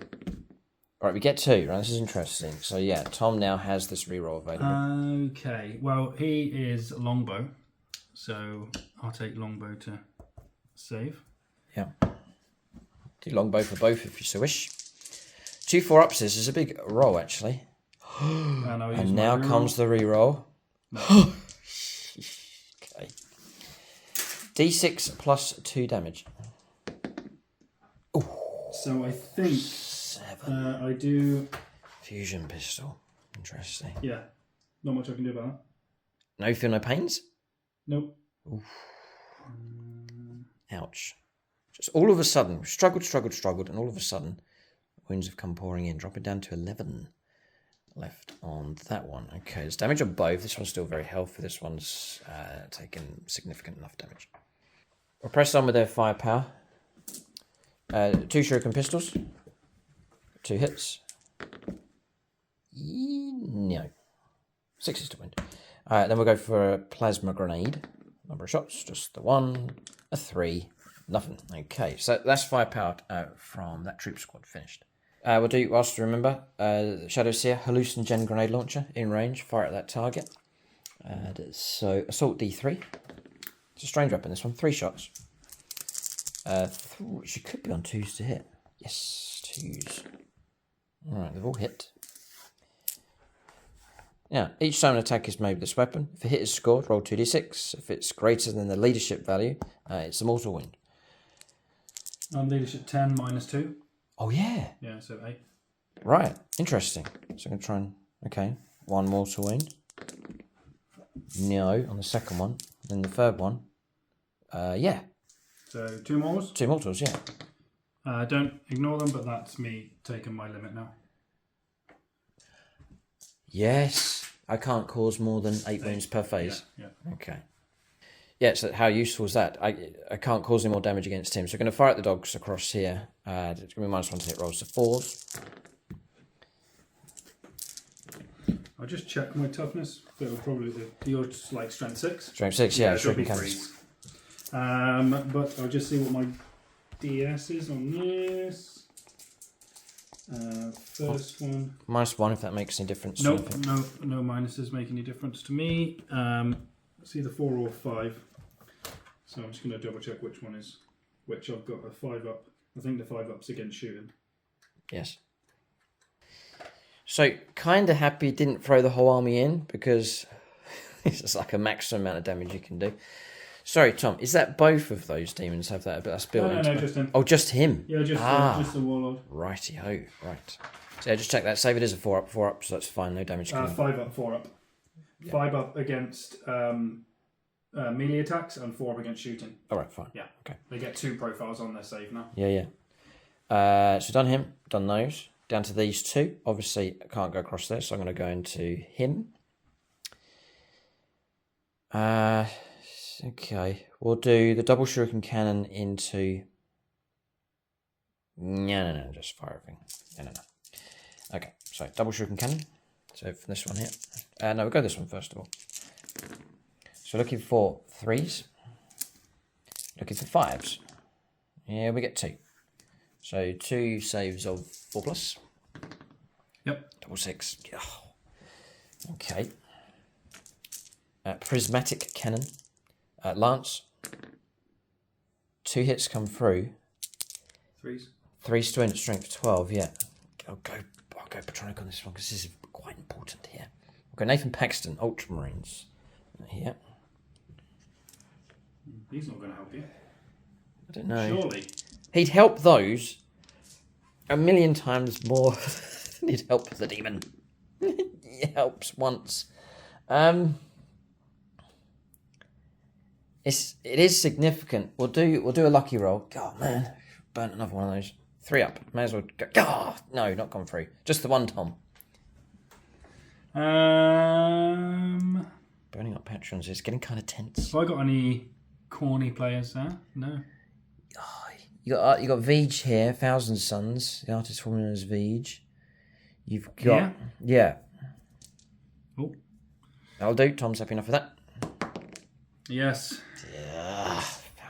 Alright, we get 2. Right, this is interesting. So yeah, Tom now has this reroll available. Okay, well, he is longbow. So I'll take longbow to save. Yeah. Do longbow for both if you so wish. 2 4-ups. This is a big roll, actually. And now comes the reroll. No. Okay. D6 plus 2 damage. Ooh. So I think 7. I do. Fusion pistol. Interesting. Yeah. Not much I can do about that. No feel no pains? Nope. Oof. Ouch. Just all of a sudden, struggled, and all of a sudden, wounds have come pouring in, dropping down to 11 left on that one. Okay, there's damage on both. This one's still very healthy. This one's taken significant enough damage. We'll press on with their firepower. 2 shuriken pistols. 2 hits. No. 6 is to win. Then we'll go for a plasma grenade. Number of shots, just the 1, a 3, nothing. Okay, so that's firepower from that troop squad finished. We'll do, whilst you remember, Shadow Seer, hallucinogen grenade launcher in range, fire at that target. So assault D3. It's a strange weapon, this one, 3 shots. She could be on 2s to hit. Yes, 2s. Alright, they've all hit. Yeah, each time an attack is made with this weapon, if a hit is scored, roll 2d6. If it's greater than the leadership value, it's a mortal wound. Leadership 10 minus 2. Oh, yeah. Yeah, so 8. Right, interesting. So I'm going to try and... Okay, 1 mortal wound. No, on the second one. Then the third one. Yeah. So 2 mors? 2 mortals, yeah. Don't ignore them, but that's me taking my limit now. Yes. I can't cause more than 8 wounds per phase. Yeah. Okay. Yeah, so how useful is that? I can't cause any more damage against him. So I'm going to fire at the dogs across here. It's going to be -1 to hit rolls, so 4s. I'll just check my toughness. But it'll probably be your like strength 6. Strength 6, yeah. It should be cannons. 3s. But I'll just see what my DS is on this. First one. -1 if that makes any difference. Nope, no minuses make any difference to me. It's either 4 or 5. So I'm just going to double check which one is which. I've got a 5-up. I think the 5-up's against shooting. Yes. So, kind of happy you didn't throw the whole army in, because it's like a maximum amount of damage you can do. Sorry, Tom, is that both of those demons have that? That's built into No, just him. Oh, just him? Yeah, just the warlord. Righty-ho, right. So yeah, just check that. Save it as a 4-up, so that's fine, no damage. 5-up, 4-up. Yeah. 5-up against melee attacks and 4-up against shooting. Alright, fine. Yeah. Okay. They get 2 profiles on their save now. Yeah. So done him, done those. Down to these 2. Obviously, I can't go across there, so I'm going to go into him. Okay, we'll do the double shuriken cannon into... No, just fire everything. No. Okay, so double shuriken cannon. So from this one here. No, we'll go this one first of all. So looking for 3s. Looking for 5s. Yeah, we get 2. So 2 saves of 4+. Yep. Double 6. Oh. Okay. Prismatic cannon. Lance. 2 hits come through. 3s. 3's to strength 12, yeah. I'll go Patronic on this one because this is quite important here. We'll go Nathan Paxton, Ultramarines. Here. He's not going to help you. I don't know. Surely. He'd help those a million times more than he'd help the demon. He helps once. It is significant. We'll do a lucky roll. God, man, burnt another one of those. 3-up. May as well go. God, no, not gone through. Just the one, Tom. Burning up patrons is getting kind of tense. Have I got any corny players there? No. Oh, you got Veej here, Thousand Suns. The artist formerly known as Veej. You've got yeah. Oh, that'll do. Tom's happy enough with that. Yes. Yeah.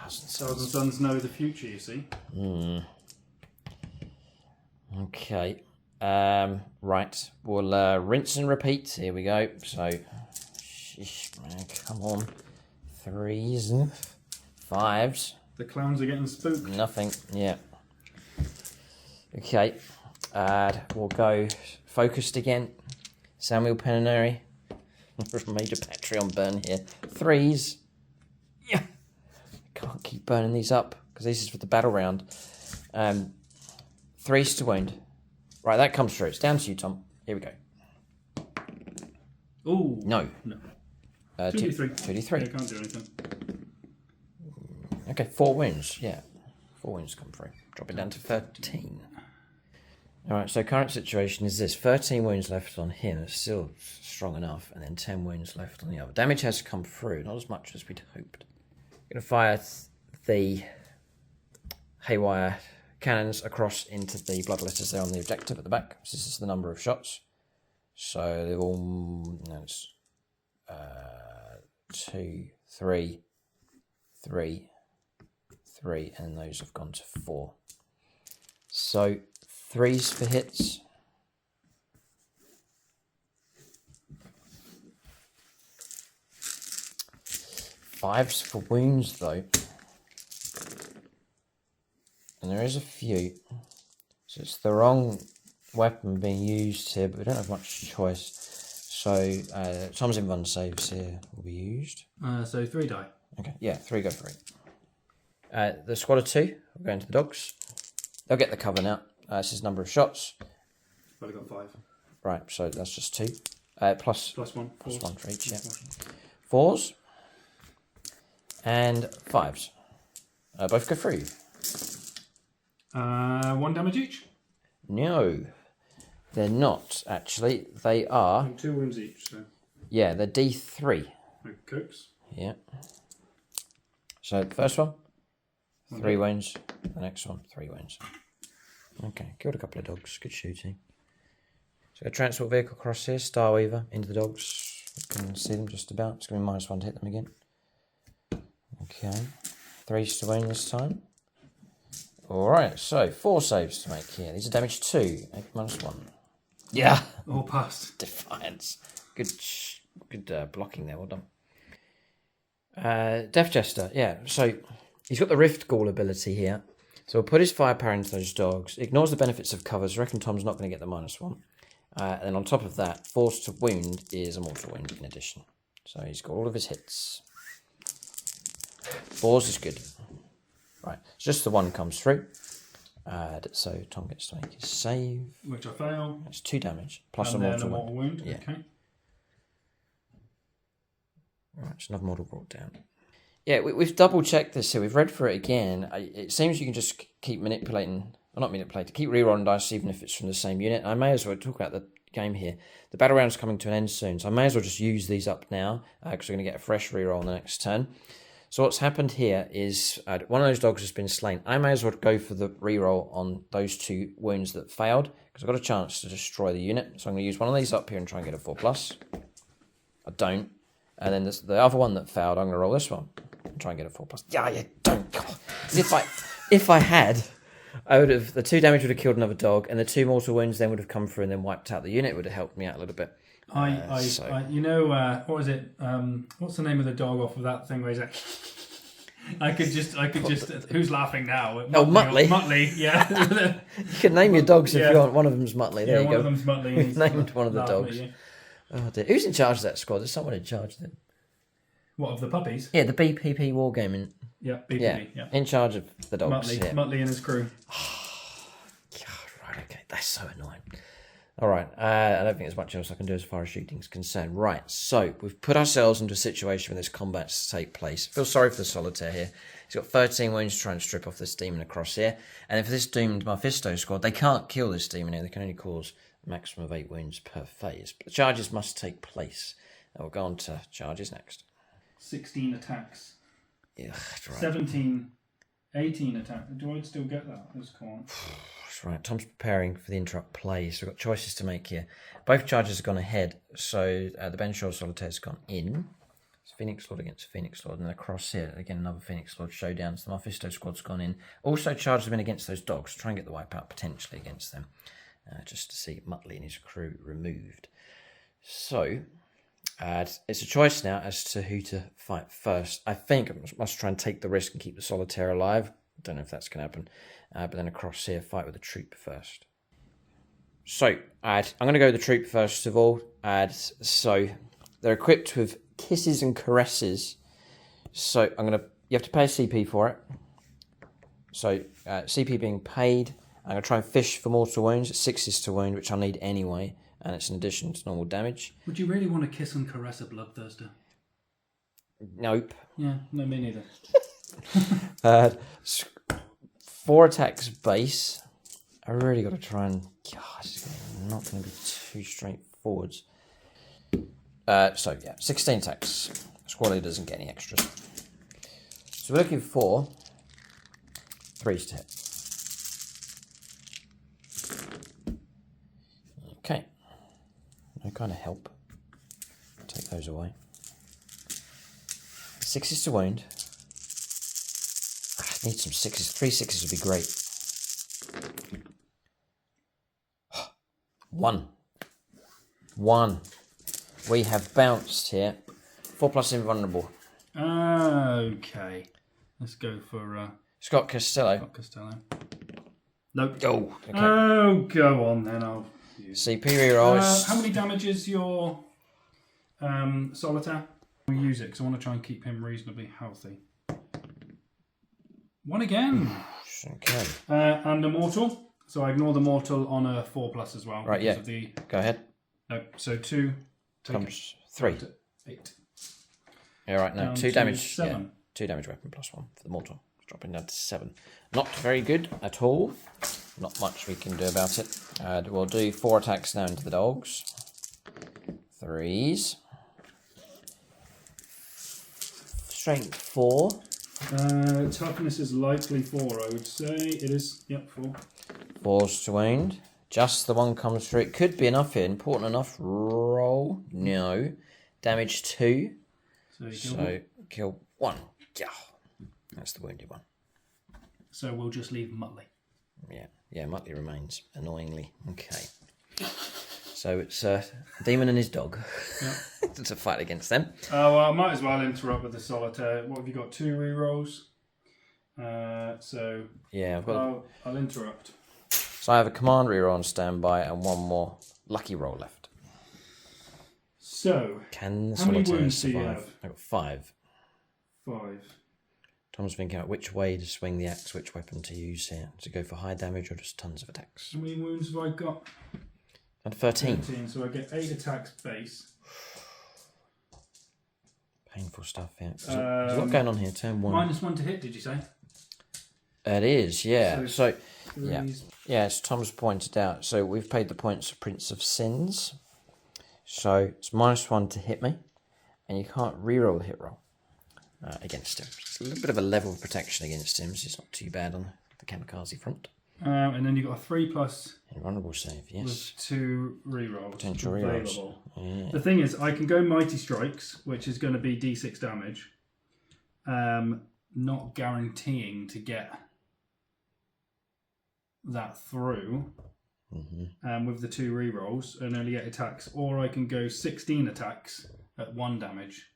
Thousand Suns know the future, you see. Okay. Right. We'll rinse and repeat. Here we go. So, sheesh, man, come on. 3s, 5s. The clowns are getting spooked. Nothing, yeah. Okay, we'll go focused again. Samuel Penonary. Major Patreon burn here. 3s. Yeah. Can't keep burning these up because this is for the battle round. 3s to wound. Right, that comes through. It's down to you, Tom. Here we go. Oh no. 2d3. 2d3. Yeah, can't do anything. Okay, 4 wounds. Yeah, 4 wounds come through. Drop it down to 13. Alright, so current situation is this. 13 wounds left on him. It's still strong enough. And then 10 wounds left on the other. Damage has come through. Not as much as we'd hoped. Going to fire the haywire cannons across into the bloodletters there on the objective at the back. So this is the number of shots. So they've all... No, it's 2, 3, 3, 3, and those have gone to 4. So 3s for hits. 5s for wounds though. And there is a few. So it's the wrong weapon being used here, but we don't have much choice. So Tom's invuln saves here will be used. So 3 die. Okay, yeah, 3 go for it. The squad of 2 will go into the dogs. They'll get the cover now. This is number of shots. Well, I got 5. Right, so that's just 2. Plus 1. Plus 1 for each, yeah. 4s. And 5s. Both go through. 1 damage each? No, they're not, actually. They are... 2 wounds each, so... Yeah, they're D3. Like cooks? Yeah. So, the first one, 3 wounds. The next one, 3 wounds. Okay, killed a couple of dogs. Good shooting. So, a transport vehicle across here, Starweaver, into the dogs. You can see them just about. It's going to be -1 to hit them again. Okay. 3s to wound this time. Alright, so 4 saves to make here. These are damage 2. 8 -1. Yeah! All passed. Defiance. Good blocking there, well done. Death Jester, yeah. So he's got the Rift Gall ability here. So we'll put his firepower into those dogs. Ignores the benefits of covers. I reckon Tom's not going to get the -1. And then on top of that, Force to Wound is a mortal wound in addition. So he's got all of his hits. 4s is good. Right, just the 1 comes through. So Tom gets to make his save. Which I fail. It's 2 damage, plus and a then mortal wound. Yeah. Okay. Right, so another model brought down. Yeah, we've double-checked this here. We've read through it again. It seems you can just keep manipulating... Well, not manipulating. Keep rerolling dice even if it's from the same unit. I may as well talk about the game here. The battle round's coming to an end soon, so I may as well just use these up now because we're going to get a fresh reroll on the next turn. So what's happened here is one of those dogs has been slain. I may as well go for the reroll on those 2 wounds that failed because I've got a chance to destroy the unit. So I'm going to use one of these up here and try and get a 4+. I don't. And then the other one that failed, I'm going to roll this one and try and get a 4+. Yeah, you don't. God. If I had, I would have... The 2 damage would have killed another dog and the 2 mortal wounds then would have come through and then wiped out the unit. It would have helped me out a little bit. You know, what was it? What's the name of the dog off of that thing where he's like... I could just... Who's laughing now? Muttley. Muttley, yeah. You can name your dogs if you want. One of them's Muttley. There you go. One of them's Muttley. We've named one of the dogs. Oh dear. Who's in charge of that squad? There's someone in charge then. What, of the puppies? Yeah, the BPP Wargaming. Yeah, BPP, yeah. In charge of the dogs. Muttley and his crew. God, right, okay. That's so annoying. All right, I don't think there's much else I can do as far as shooting is concerned. Right, so we've put ourselves into a situation where this combat's to take place. I feel sorry for the Solitaire here. He's got 13 wounds to try and strip off this demon across here. And then for this doomed Mephisto squad, they can't kill this demon here. They can only cause a maximum of 8 wounds per phase. But the charges must take place. And we'll go on to charges next. 16 attacks. Yeah, that's right. 17, 18 attacks. Do I still get that as Khorne? That's right. Tom's preparing for the interrupt play, so we've got choices to make here. Both charges have gone ahead, so the Ben Shaw Solitaire's gone in. It's Phoenix Lord against Phoenix Lord, and then across here, again, another Phoenix Lord showdown. So the Mephisto squad's gone in. Also, charges have been against those dogs. Try and get the wipeout potentially against them, just to see Muttley and his crew removed. So, It's a choice now as to who to fight first. I think I must try and take the risk and keep the solitaire alive. I don't know if that's going to happen. But then across here, fight with the troop first. So, I'm going to go with the troop first of all. So, they're equipped with kisses and caresses. So, you have to pay a CP for it. So, CP being paid. I'm going to try and fish for mortal wounds. It's 6s to wound, which I need anyway. And it's an addition to normal damage. Would you really want to kiss and caress a bloodthirster? Nope. Yeah, no, me neither. 4 attacks base. I really got to try and... God, it's not going to be too straightforward. 16 attacks. Squad leader doesn't get any extras. So we're looking for 3s to hit. Okay. No kind of help. Take those away. 6s to wound. I need some 6s. 3 6s would be great. 1. We have bounced here. 4+ invulnerable. Okay. Let's go for Scott Costello. Nope. Oh, okay. Oh, go on then. I'll use CP rerolls. how many damage is your solitaire? We use it because I want to try and keep him reasonably healthy. 1 again. Okay. And a mortal. So I ignore the mortal on a 4+ as well. Right, yeah. Go ahead. No, so 2. Comes 3. 8. Yeah, right, now Down 2 to damage. 7. Yeah, 2 damage weapon +1 for the mortal. Dropping down to 7. Not very good at all. Not much we can do about it. We'll do 4 attacks now into the dogs. 3s. Strength 4. Toughness is likely 4, I would say. It is, yep, 4. 4s to wound. Just the 1 comes through. It could be enough here. Important enough. Roll. No. Damage 2. So kill 1. Yeah. That's the wounded one. So we'll just leave Muttley. Yeah, Muttley remains, annoyingly. Okay. So it's Demon and his dog. Yep. To fight against them. Oh, well, I might as well interrupt with the solitaire. What have you got? 2 rerolls. So yeah, I've got. I'll interrupt. So I have a command reroll on standby and 1 more lucky roll left. So Can the how many solitaire wounds do you survive? have? I've got 5. 5. Tom's thinking out which way to swing the axe, which weapon to use here. To go for high damage or just tons of attacks. How many wounds have I got? And 13. 13, so I get 8 attacks base. Painful stuff here. There's a lot going on here. Turn 1. -1 to hit, did you say? It is, yeah. So yeah. Threes. Yeah, as Tom's pointed out, so we've paid the points for Prince of Sins. So it's -1 to hit me, and you can't reroll the hit roll against him. It's a little bit of a level of protection against him, so it's not too bad on the kamikaze front. And then you've got a 3+ Invulnerable save, yes. with 2 rerolls. Potential rerolls. Yeah. The thing is, I can go Mighty Strikes, which is going to be D6 damage. Not guaranteeing to get that through with the 2 rerolls and only 8 attacks, or I can go 16 attacks at 1 damage.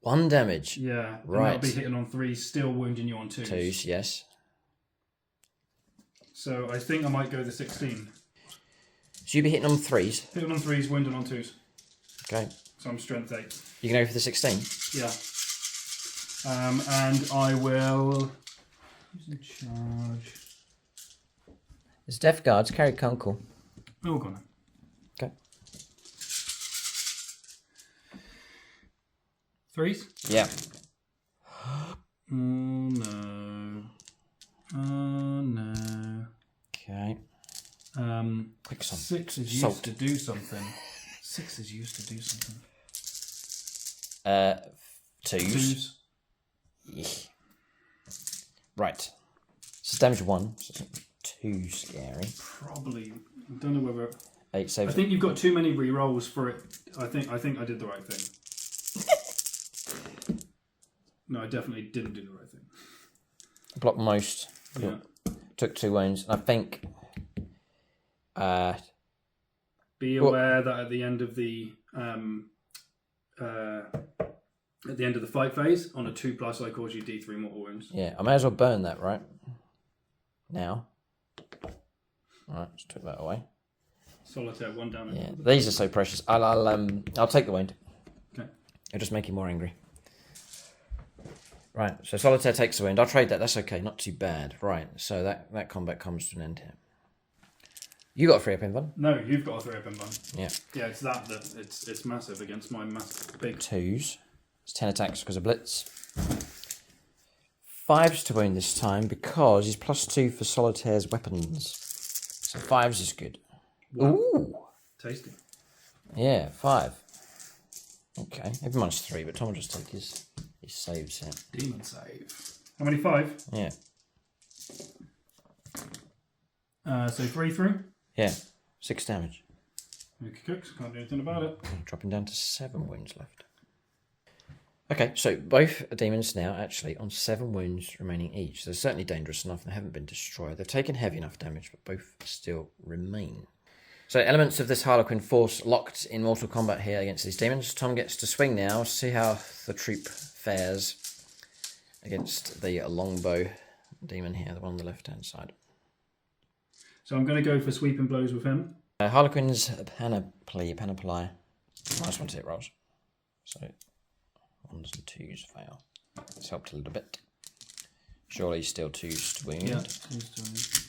1 damage. Yeah, right. And that'll be hitting on 3s, still wounding you on 2s. 2s, yes. So I think I might go the 16. So you'll be hitting on 3s. Hitting on 3s, wounding on 2s. Okay. So I'm strength 8. You can go for the 16. Yeah. And I will. Who's in charge? There's Death Guards, carry Kunkel. Oh, go on. Okay. 3s? Yeah. Oh no. Oh no. Okay. Quick some 6 is salt. used to do something. 6 is used to do something. 2s. Yeah. Right. So damage 1. So it's not too scary. Probably. I don't know whether. 8 saves. I think you've got too many re-rolls for it. I think I did the right thing. No, I definitely didn't do the right thing. Block most. Yeah. Took 2 wounds. I think. Be aware that at the end of the at the end of the fight phase. On a 2+, I cause you D3 mortal wounds. Yeah, I may as well burn that, right? Now. Alright, let's take that away. Solitaire, 1 damage. Yeah, these are so precious. I'll take the wound. Okay. It'll just make you more angry. Right, so Solitaire takes the wound. I'll trade that. That's okay, not too bad. Right, so that combat comes to an end here. You got a 3-up invuln? No, you've got a 3-up invuln. Yeah. Yeah, it's that it's massive against my big 2s. It's 10 attacks because of Blitz. 5s to wound this time because he's +2 for Solitaire's weapons. So 5s is good. Wow. Ooh! Tasty. Yeah, 5. Okay, maybe -3, but Tom will just take his saves here. Demon save. How many? 5? Yeah. So 3 through? Yeah, 6 damage. Okay, cooks. Can't do anything about it. Dropping down to 7 wounds left. Okay, so both demons now actually on 7 wounds remaining each. They're certainly dangerous enough and they haven't been destroyed. They've taken heavy enough damage, but both still remain. So elements of this Harlequin force locked in mortal combat here against these demons. Tom gets to swing now. See how the troop fares against the longbow demon here, the one on the left-hand side. So I'm going to go for sweeping blows with him. Harlequin's panoply. Nice one to hit rolls. So 1s and 2s fail. It's helped a little bit. Surely still 2s to wound. Yeah, 2s to wound.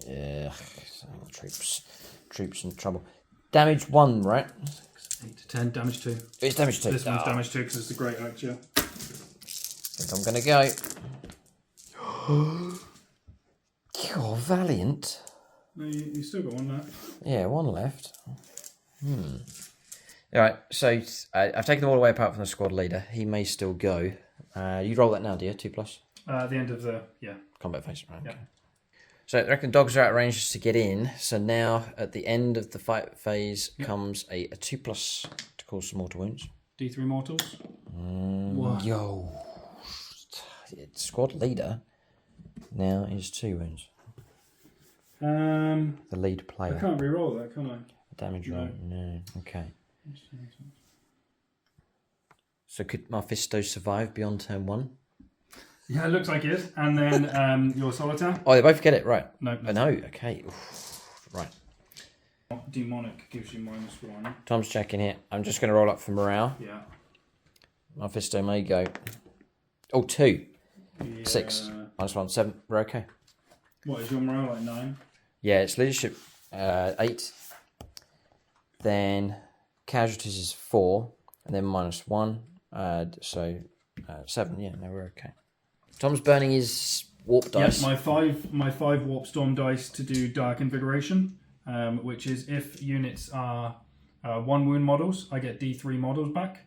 Yeah, troops in trouble. Damage 1, right? 8 to 10, damage 2. It's damage 2. This one's damage 2 because it's a great act, yeah. I think I'm going to go. You're valiant. No, you still got one left. Yeah, 1 left. Alright, so I've taken them all the way apart from the squad leader. He may still go. You roll that now, do you? 2+? At the end of the, Combat phase, right? Yeah. Okay. So I reckon dogs are out of range to get in. So now at the end of the fight phase comes a 2+ to cause some mortal wounds. D3 mortals. Yo. Squad leader now is 2 wounds. The lead player. I can't re-roll that, can I? Damage roll. No. Okay. So could Mephisto survive beyond turn 1? Yeah, it looks like it is. And then your Solitaire. Oh, they both get it, right. No. No, okay. Oof. Right. Demonic gives you -1. Tom's checking here. I'm just going to roll up for morale. Yeah. Mephisto may go. Oh, 2. Yeah. 6. -1, 7. We're okay. What, is your morale like 9? Yeah, it's leadership 8. Then casualties is 4. And then -1. So 7. Yeah, no, we're okay. Tom's burning his warp dice. Yes, my 5 warp storm dice to do dark invigoration, which is if units are 1 wound models, I get D3 models back.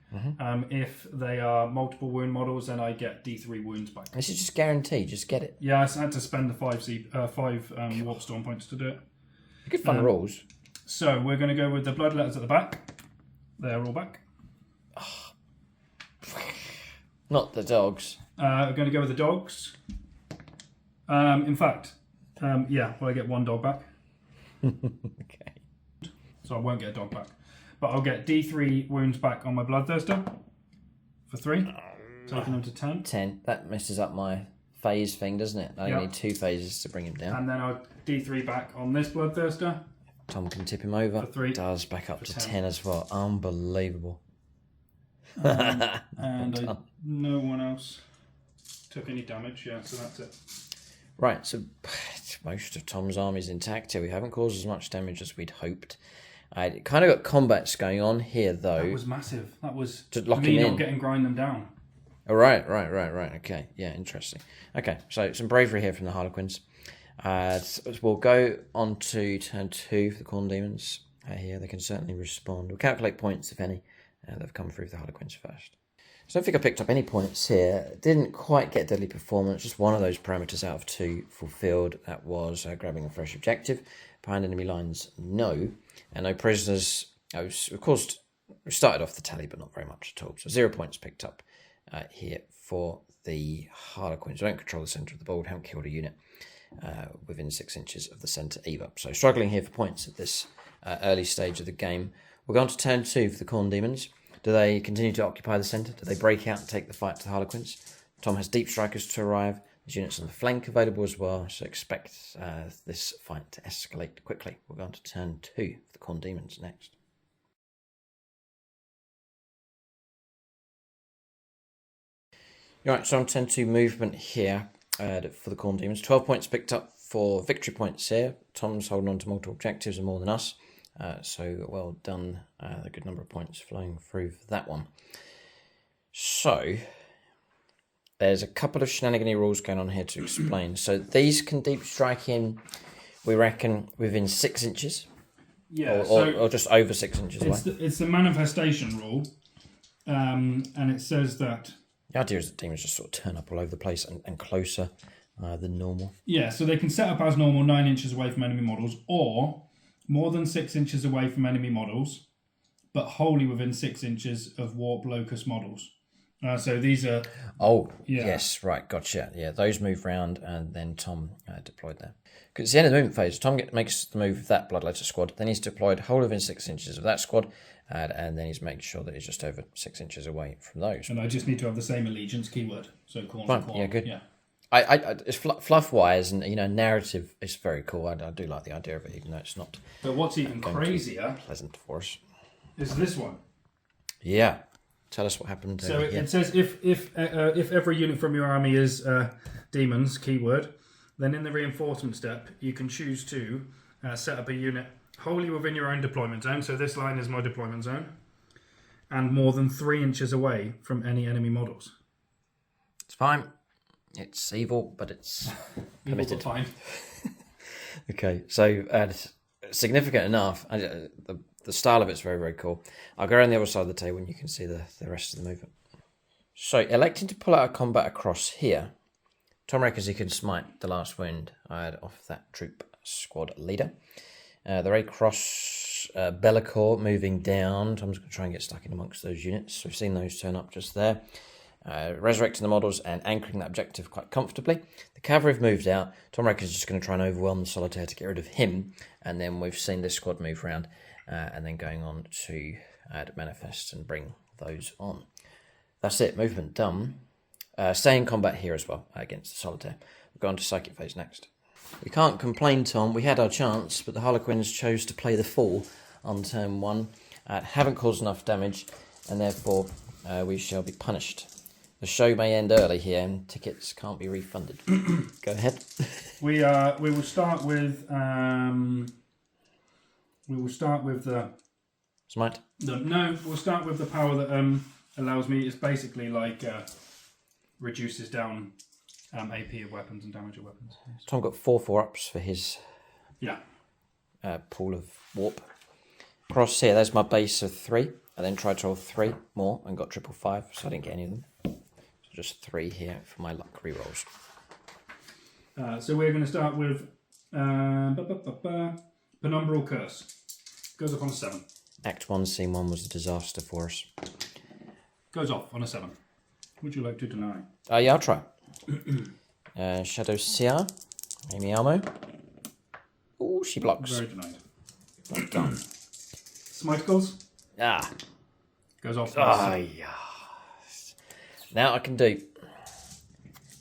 If they are multiple wound models, then I get D3 wounds back. This is just guaranteed. Just get it. Yeah, I had to spend the 5 warp storm points to do it. Good fun rules. So we're going to go with the blood letters at the back. They're all back. Not the dogs. We're going to go with the dogs. In fact, I get 1 dog back. Okay. So I won't get a dog back. But I'll get D3 wounds back on my Bloodthirster for 3. Taking them to 10. 10. That messes up my phase thing, doesn't it? I need 2 phases to bring him down. And then I'll D3 back on this Bloodthirster. Tom can tip him over. For 3. Does back up to 10. 10 as well. Unbelievable. And no one else took any damage. Yeah, so that's it. Right, so most of Tom's army's intact here. We haven't caused as much damage as we'd hoped. It kind of got combats going on here, though. That was massive. That was to lock me him not in. getting grind them down. Oh, right. Okay, yeah, interesting. Okay, so some bravery here from the Harlequins. We'll go on to turn 2 for the Khorne Daemons. Here, they can certainly respond. We'll calculate points, if any. They've come through for the Harlequins first. So I don't think I picked up any points here. Didn't quite get deadly performance. Just one of those parameters out of 2 fulfilled. That was grabbing a fresh objective. Behind enemy lines, no. And no prisoners. Of course, we started off the tally, but not very much at all. So 0 points picked up here for the Harlequins. We don't control the centre of the board. Haven't killed a unit within 6 inches of the centre either. So struggling here for points at this early stage of the game. We're going to turn 2 for the Khorne Daemons. Do they continue to occupy the centre? Do they break out and take the fight to the Harlequins? Tom has deep strikers to arrive. There's units on the flank available as well, so expect this fight to escalate quickly. We're going to turn 2 for the Khorne Daemons next. Alright, so on turn 2 movement here for the Khorne Daemons. 12 points picked up for victory points here. Tom's holding on to multiple objectives and more than us. So well done, a good number of points flowing through for that one. So there's a couple of shenanigans rules going on here to explain. So these can deep strike in, we reckon, within 6 inches. Yeah, or just over 6 inches away. It's the manifestation rule, and it says that... The idea is that demons just sort of turn up all over the place and closer than normal. Yeah, so they can set up as normal 9 inches away from enemy models, or more than 6 inches away from enemy models, but wholly within 6 inches of warp locus models. So these are... Oh, yeah. Yes, right, gotcha. Yeah, those move round and then Tom deployed there. Because it's the end of the movement phase. Tom makes the move with that Bloodletter squad. Then he's deployed wholly within 6 inches of that squad, and then he's making sure that he's just over 6 inches away from those. And I just need to have the same allegiance keyword. So Khorne. Fine. Yeah, good. Yeah. It's fluff-wise and narrative is very cool. I do like the idea of it, even though it's not. But what's even crazier, pleasant for us, is this one. Yeah. Tell us what happened. So it says if every unit from your army is demons, keyword, then in the reinforcement step you can choose to set up a unit wholly within your own deployment zone. So this line is my deployment zone, and more than 3 inches away from any enemy models. It's fine. It's evil, but it's permitted. Fine. Okay, so significant enough. The style of it's very, very cool. I'll go around the other side of the table and you can see the rest of the movement. So, electing to pull out a combat across here, Tom reckons he can smite the last wound off that troop squad leader. The Red Cross Bellicore moving down. Tom's going to try and get stuck in amongst those units. We've seen those turn up just there. Resurrecting the models and anchoring that objective quite comfortably. The cavalry have moved out. Tom reckons he's just going to try and overwhelm the Solitaire to get rid of him. And then we've seen this squad move around. And then going on to manifest and bring those on. That's it, movement done. Stay in combat here as well against the Solitaire. We'll go on to Psychic Phase next. We can't complain, Tom. We had our chance, but the Harlequins chose to play the fool on turn 1. Haven't caused enough damage, and therefore we shall be punished. The show may end early here, and tickets can't be refunded. Go ahead. We will start with... We will start with the... Smite? We'll start with the power that allows me... It's basically like reduces down AP of weapons and damage of weapons. Tom got 4/4-ups for his pool of warp. Cross here, there's my base of 3. I then tried to roll 3 more and got 5/5, so I didn't get any of them. So just 3 here for my luck rerolls. So we're going to start with Penumbral Curse. Goes up on a 7. Act 1, Scene 1 was a disaster for us. Goes off on a 7. Would you like to deny? Yeah, I'll try. Shadow Seer. Amy Almo. Oh, she blocks. Very denied. Well done. Smiticles. Ah. Goes off. Yeah. Now I can do.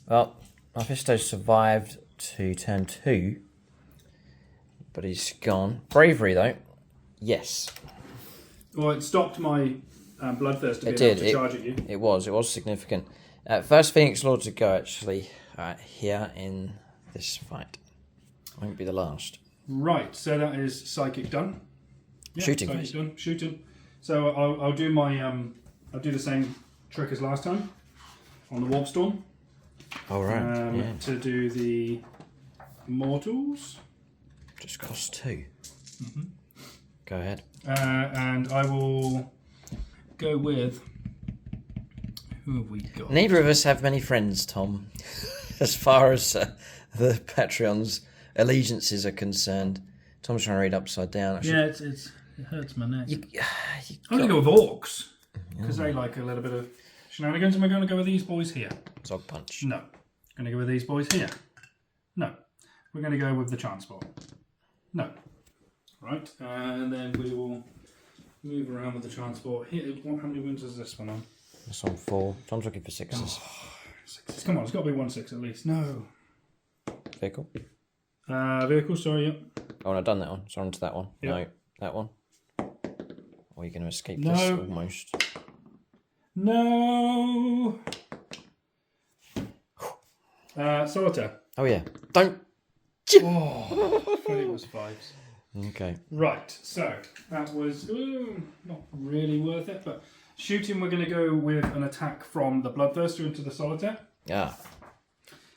Well, Mephisto survived to turn 2. But he's gone. Bravery, though. Yes. Well, it stopped my bloodthirst to charge at you. It was significant. First Phoenix Lord to go, actually, here in this fight. Won't be the last. Right, so that is Psychic done. Yeah, Shooting. Psychic done. Shooting. So I'll do my I'll do the same trick as last time on the Warp Storm. All right. Yeah. To do the Mortals. Just cost 2. Mm-hmm. Go ahead. And I will go with... Who have we got? Neither of us have many friends, Tom, as far as the Patreon's allegiances are concerned. Tom's trying to read upside down. Yeah, it hurts my neck. I'm going to go with Orcs, because they like a little bit of shenanigans, and we're going to go with these boys here. Zog Punch. No. Going to go with these boys here. No. We're going to go with the Transport. No. Right, and then we will Move around with the transport. Here, how many wins is this one on? It's on 4. Tom's looking for 6s. Oh, 6s. Come on, it's got to be 1 6 at least. No. Vehicle? Vehicle, sorry, yep. Oh, and I've done that one. So on to that one. Yep. No, that one. Or are you going to escape No. this? Almost. No. Solitaire. Oh, yeah. Don't. Oh, I thought it was 5s. Okay. Right, so that was not really worth it, but shooting, we're going to go with an attack from the Bloodthirster into the Solitaire. Yeah.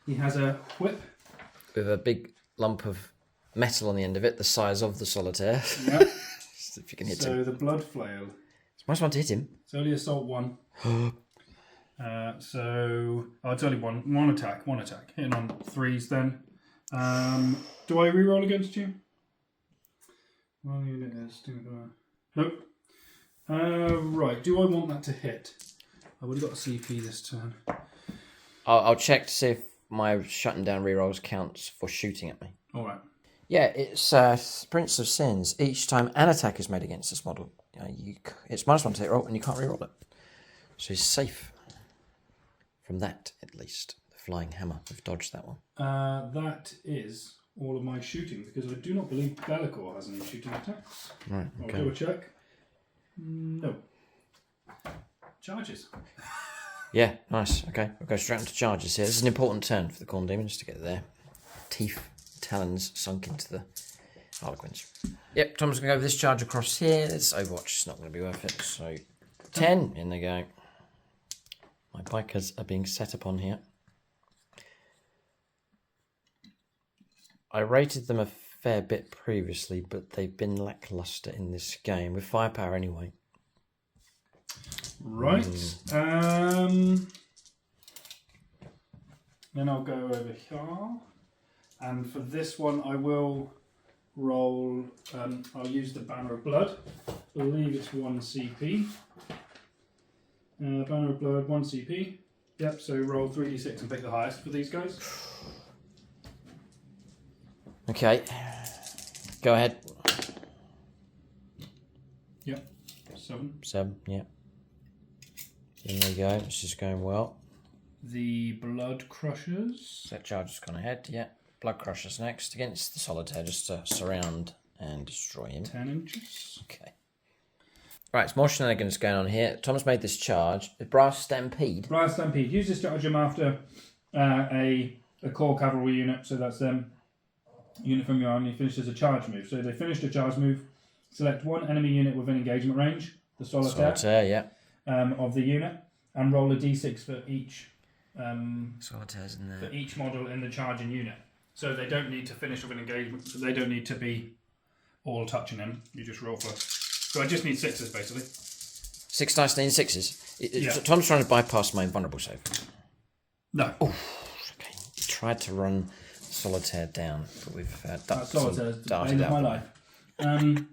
He has a whip. With a big lump of metal on the end of it, the size of the Solitaire. Yep. If you can hit So him. the Blood Flail. It's nice one to hit him. It's only assault 1. It's only one attack. Hitting on 3s then. Do I reroll against you? One unit is... Nope. Right, do I want that to hit? I would have got a CP this turn. I'll check to see if my shutting down rerolls counts for shooting at me. Alright. Yeah, it's Prince of Sins. Each time an attack is made against this model, it's -1 to hit roll, and you can't reroll it. So he's safe from that, at least. The Flying Hammer. We've dodged that one. That is all of my shooting, because I do not believe Bellicor has any shooting attacks. Right, okay. I'll do a check. No. Charges. Yeah, nice. Okay, we'll go straight into charges here. This is an important turn for the Khorne Daemons to get their teeth, talons sunk into the Harlequins. Yep, Tom's going to go with this charge across here. This Overwatch is not going to be worth it. So, 10, in they go. My bikers are being set upon here. I rated them a fair bit previously, but they've been lackluster in this game, with firepower anyway. Right. Then I'll go over here. And for this one, I will roll... I'll use the Banner of Blood. I believe it's 1 CP. Banner of Blood, 1 CP. Yep, so roll 3d6 and pick the highest for these guys. Okay. Go ahead. Yep. 7. 7, yeah. In they go. This is going well. The Blood Crushers. That charge has gone ahead, yeah. Blood Crushers next against the Solitaire, just to surround and destroy him. 10 inches. Okay. Right, it's more shenanigans going on here. Tom's made this charge. Brass Stampede. Brass Stampede. Use this stratagem after a core cavalry unit, so that's them. Unit from your army finishes a charge move. So they finished a charge move. Select one enemy unit within engagement range, the Solitaire, yeah. Of the unit, and roll a d6 for each Solitaire's in there. for each model in the charging unit. So they don't need to finish with an engagement. So they don't need to be all touching them. You just roll for. So I just need 6s basically. 6 dice and 6s. Yeah. Tom's trying to bypass my invulnerable save. No. Oh, okay. He tried to run Solitaire down, but we've Solitaire's the darted bane of out. my life.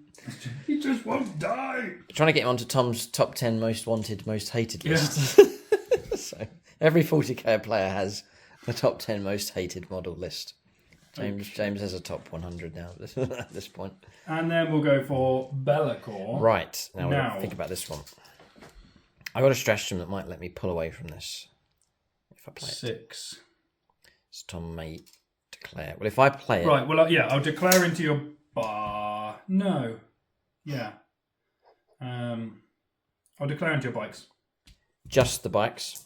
He just won't die. Trying to get him onto Tom's top 10 most wanted, most hated list. So every 40k player has a top 10 most hated model list. James has a top 100 now at this point. And then we'll go for Bellicor. Right, now we'll think about this one. I've got a stratagem that might let me pull away from this if I play it. 6. So Tom may declare. Well, if I play it... Right, well, I'll declare into your bar. No. Yeah. I'll declare into your bikes. Just the bikes.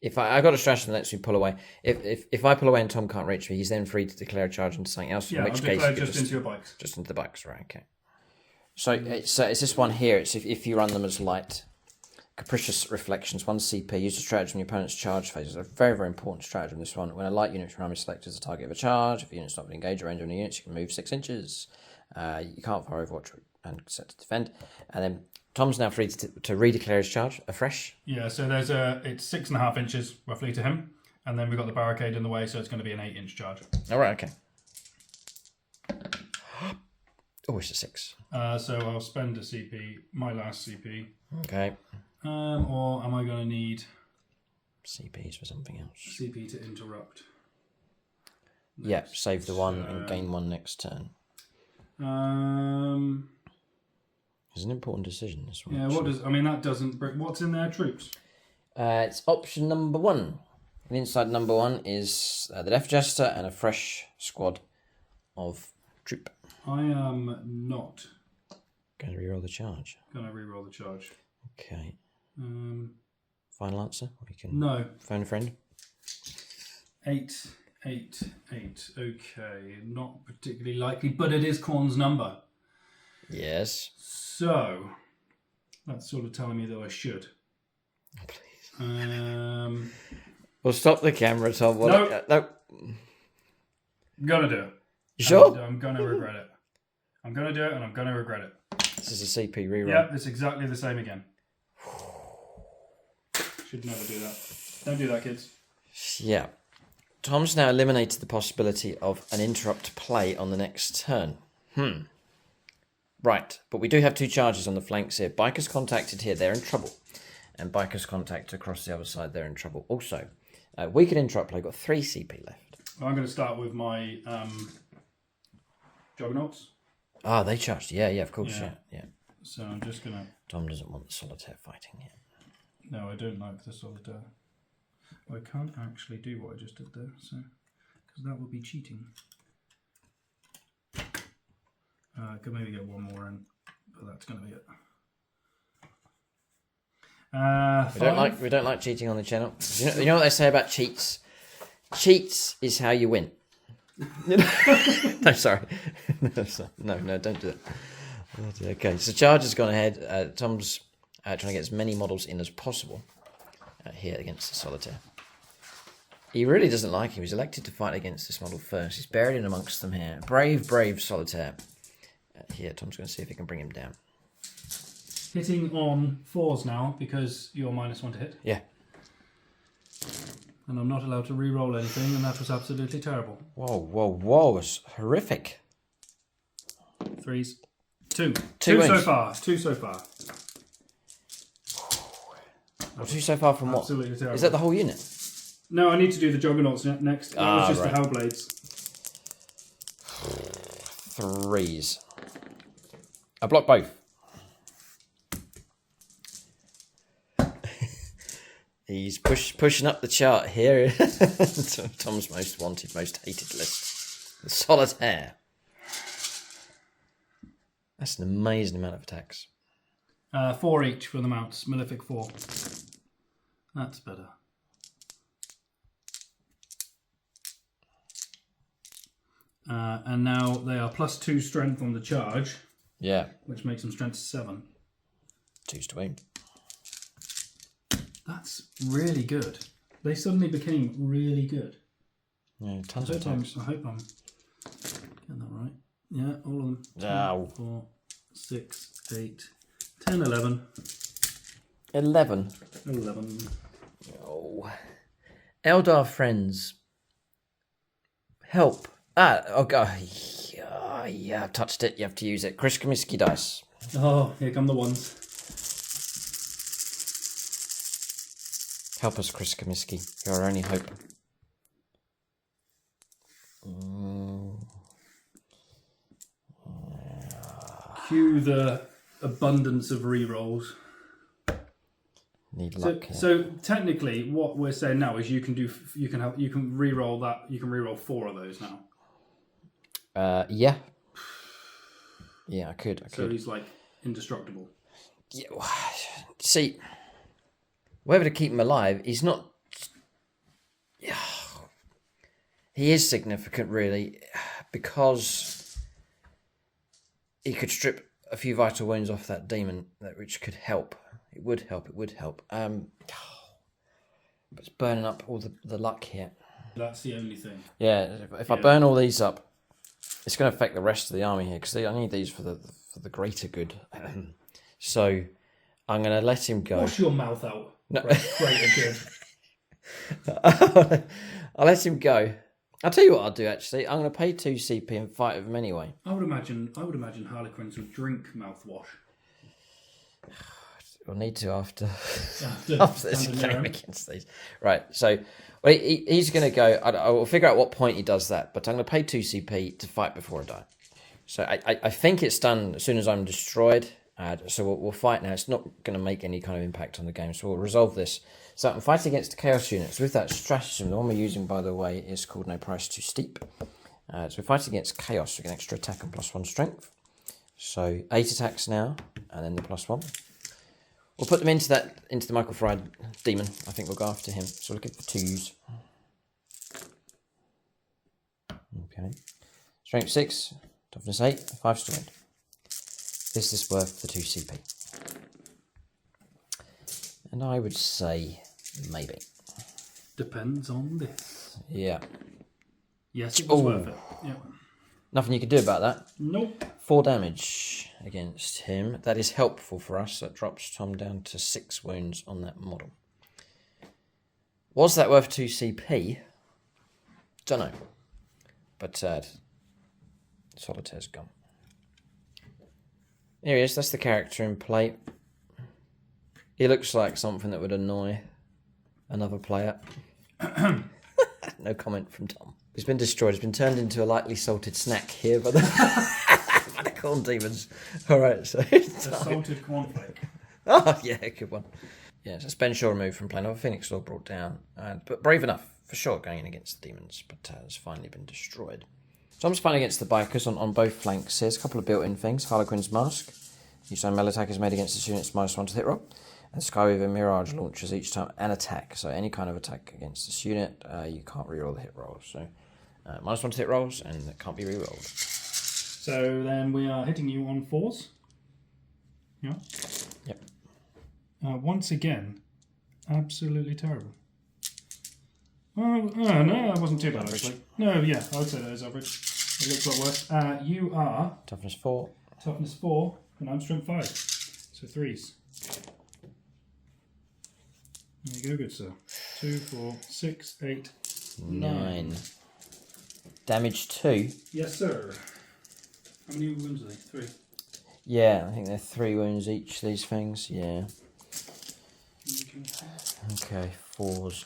If I got a stratagem that lets me pull away. If I pull away and Tom can't reach me, he's then free to declare a charge into something else. Yeah, in which I'll case declare just into your bikes. Just into the bikes, right? Okay. So it's this one here. It's if you run them as light. Capricious Reflections, 1 CP. Use a stratagem in your opponent's charge phase. It's a very, very important stratagem, this one. When a light unit from army is selected as the target of a charge, if the unit's not been engaged or range of any units, you can move 6 inches. You can't fire Overwatch and set to defend. And then Tom's now free to redeclare his charge afresh. Yeah, so it's 6.5 inches roughly to him. And then we've got the barricade in the way, so it's going to be an 8-inch charge. All right, okay. Oh, it's a 6. So I'll spend a CP, my last CP. Okay. Or am I going to need CPs for something else? CP to interrupt? Yeah, save the 1 and gain 1 next turn. It's an important decision, this one. Yeah, that doesn't... What's in their troops? It's option number 1. And inside number 1 is the Death Jester and a fresh squad of troop. I am not Going to reroll the charge. going to reroll the charge. Okay. Final answer? Or you can No. phone a friend? 8, 8, 8. Okay, not particularly likely, but it is Khorne's number. Yes. So, that's sort of telling me that I should. Oh, please. Well, stop the camera, Tom. No. No. Gonna do it. You sure? I'm gonna regret it. I'm gonna do it, and I'm gonna regret it. This is a CP reroll. Yeah, it's exactly the same again. Should never do that. Don't do that, kids. Yeah. Tom's now eliminated the possibility of an interrupt play on the next turn. Right, but we do have 2 charges on the flanks here. Bikers contacted here, they're in trouble. And bikers contacted across the other side, they're in trouble also. We could interrupt play, got 3 CP left. I'm going to start with my Juggernauts. Ah, they charged. Yeah, of course, yeah. So I'm just going to... Tom doesn't want the solitaire fighting yet. No, I don't like the solitaire. I can't actually do what I just did there, so because that would be cheating. I could maybe get one more in, but that's going to be it. We don't like cheating on the channel. You know what they say about cheats? Cheats is how you win. No, sorry. No, don't do that. Okay, so charge has gone ahead. Tom's trying to get as many models in as possible here against the solitaire. He really doesn't like him. He's elected to fight against this model first. He's buried in amongst them here. Brave solitaire. Here, Tom's going to see if he can bring him down. Hitting on 4s now because you're -1 to hit. Yeah. And I'm not allowed to re-roll anything, and that was absolutely terrible. Whoa. It's horrific. 3s. 2. 2 so wins. far. 2 so far. Well, 2 so far from what? Absolutely terrible. Is that the whole unit? No, I need to do the Juggernauts next. That was just right. the Hellblades. 3s. I block both. He's pushing up the chart here. Tom's most wanted, most hated list. The solitaire. That's an amazing amount of attacks. 4 each for the mounts. Malefic 4. That's better. And now they are +2 strength on the charge. Yeah. Which makes them strength 7. 2s to aim. That's really good. They suddenly became really good. Yeah, tons of attacks. I hope I'm getting that right. Yeah, all of them. 2, 4, 6, 8, 10, 11. 11. 11. Oh. Eldar friends. Help. Oh god. Yeah, I've touched it. You have to use it. Chris Comiskey dice. Oh, here come the ones. Help us, Chris Comiskey. You're our only hope. Cue the abundance of re-rolls. Need luck. So technically, what we're saying now is you can re-roll that. You can re-roll 4 of those now. Yeah. Yeah, I could. So he's like indestructible. Yeah. See, whether to keep him alive, he's not. Yeah. He is significant, really, because he could strip a few vital wounds off that demon, which could help. It would help. But it's burning up all the luck here. That's the only thing. Yeah, if I burn all these up, it's going to affect the rest of the army here, because I need these for the greater good. So I'm going to let him go. Wash your mouth out. No. Greater good. I'll let him go. I'll tell you what I'll do, actually. I'm going to pay 2 CP and fight with him anyway. I would imagine Harlequins would drink mouthwash. We'll need to after this game against these. Right, so he's going to go. I will figure out what point he does that, but I'm going to pay 2 CP to fight before I die. So I think it's done as soon as I'm destroyed. So we'll fight now. It's not going to make any kind of impact on the game, so we'll resolve this. So I'm fighting against the Chaos units. With that stratagem, the one we're using, by the way, is called No Price Too Steep. So we're fighting against Chaos, we get extra attack and +1 strength. So 8 attacks now, and then the +1. We'll put them into the Michael Fried demon. I think we'll go after him. So we're looking for 2s. Okay. Strength 6, toughness 8, 5 strength. Is this worth the 2 CP? And I would say maybe. Depends on this. Yeah. Yes, it was worth it. Yeah. Nothing you can do about that. Nope. 4 damage against him. That is helpful for us. That drops Tom down to 6 wounds on that model. Was that worth 2 CP? Don't know. But Solitaire's gone. Here he is. That's the character in play. He looks like something that would annoy another player. No comment from Tom. He's been destroyed. He's been turned into a lightly salted snack here by the, by the Khorne Daemons. All right, so A salted cornflake. Oh yeah, good one. Yeah, so Ben Shaw removed from playing. Another Phoenix Law brought down, but brave enough for sure going in against the demons, but has finally been destroyed. Tom's fighting against the bikers on both flanks. Here's a couple of built-in things. Harlequin's Mask. Each time melee attack is made against this unit, it's -1 to the hit roll. And Skyweaver Mirage launches each time an attack. So any kind of attack against this unit, you can't reroll the hit rolls. So -1 to hit rolls, and it can't be rerolled. So then we are hitting you on 4s. Yeah. Yep. Once again, absolutely terrible. Oh, no, that wasn't too bad, actually. No, yeah, I would say that is average. It looks a lot worse. You are... Toughness 4. Toughness 4, and I'm strength 5. So 3s. There you go, good sir. 2, 4, 6, 8, 9. Damage 2. Yes, sir. How many wounds are they? 3. Yeah, I think they're 3 wounds each, these things. Yeah. Okay, 4s.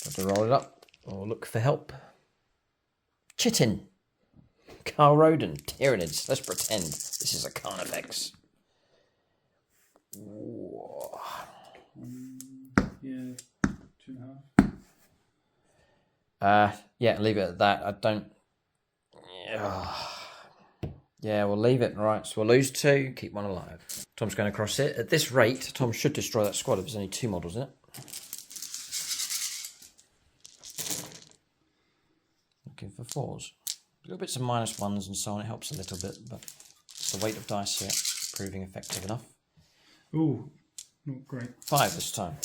Got to roll it up or look for help. Chitin. Carl Roden. Tyranids. Let's pretend this is a Carnifex. Yeah, 2.5. Yeah, leave it at that. I don't... Yeah, we'll leave it. Right, so we'll lose 2, keep 1 alive. Tom's going across it. At this rate, Tom should destroy that squad if there's only 2 models in it. Looking for 4s. Little bits of -1s and so on. It helps a little bit, but it's the weight of dice here proving effective enough. Ooh, not great. 5 this time.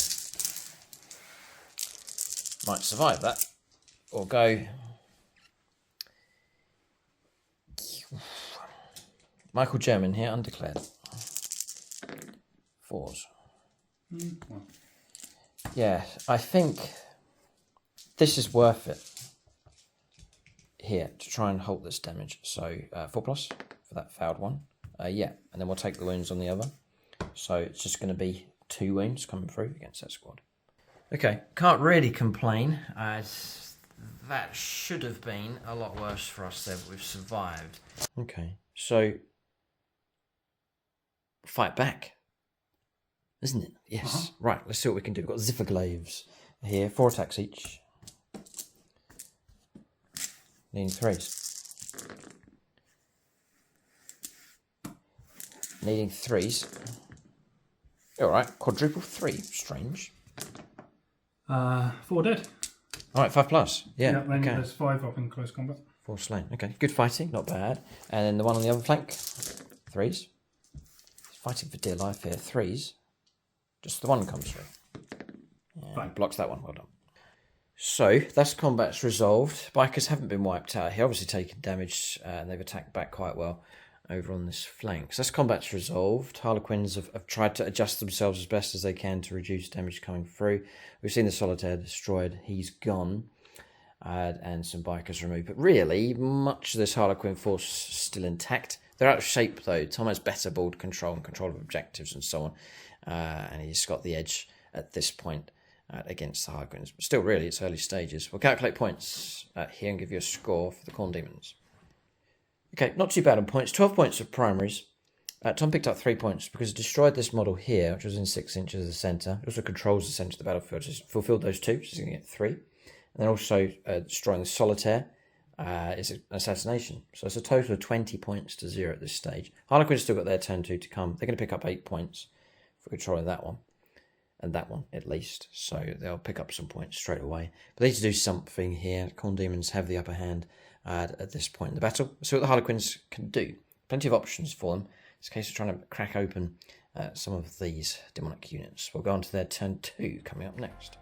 Might survive that. Or go... Michael German here, undeclared. 4s. Well. Yeah, I think this is worth it here to try and halt this damage. So 4+ for that fouled one. Yeah, and then we'll take the wounds on the other. So it's just going to be 2 wounds coming through against that squad. Okay, can't really complain. That should have been a lot worse for us there, but we've survived. Okay, so fight back, isn't it? Yes. Right, let's see what we can do. We've got Zifferglaves here, 4 attacks each. Needing 3s. Needing 3s. Alright, quadruple 3. Strange. 4 dead. Alright, 5+. Yeah, then okay. there's 5 up in close combat. 4 slain. Okay, good fighting, not bad. And then the one on the other flank. 3s. He's fighting for dear life here. 3s. Just the one comes through. Yeah, blocks that one. Well done. So, that's combat's resolved. Bikers haven't been wiped out. He obviously taken damage, and they've attacked back quite well over on this flank. So that's combat's resolved. Harlequins have tried to adjust themselves as best as they can to reduce damage coming through. We've seen the Solitaire destroyed. He's gone. And some bikers removed. But really, much of this Harlequin force is still intact. They're out of shape, though. Tom has better board control and control of objectives and so on. And he's got the edge at this point against the Harlequins. But still, really, it's early stages. We'll calculate points here and give you a score for the Khorne Daemons. Okay, not too bad on points. 12 points of primaries. Tom picked up 3 points because it destroyed this model here, which was in 6 inches of the centre. It also controls the centre of the battlefield. So it's fulfilled those 2, so he's going to get 3. And then also destroying the solitaire is an assassination. So it's a total of 20 points to 0 at this stage. Harlequins still got their turn 2 to come. They're going to pick up 8 points for controlling that one. And that one, at least. So they'll pick up some points straight away. But they need to do something here. Khorne Daemons have the upper hand at this point in the battle. So what the Harlequins can do. Plenty of options for them. It's a case of trying to crack open some of these demonic units. We'll go on to their turn 2 coming up next.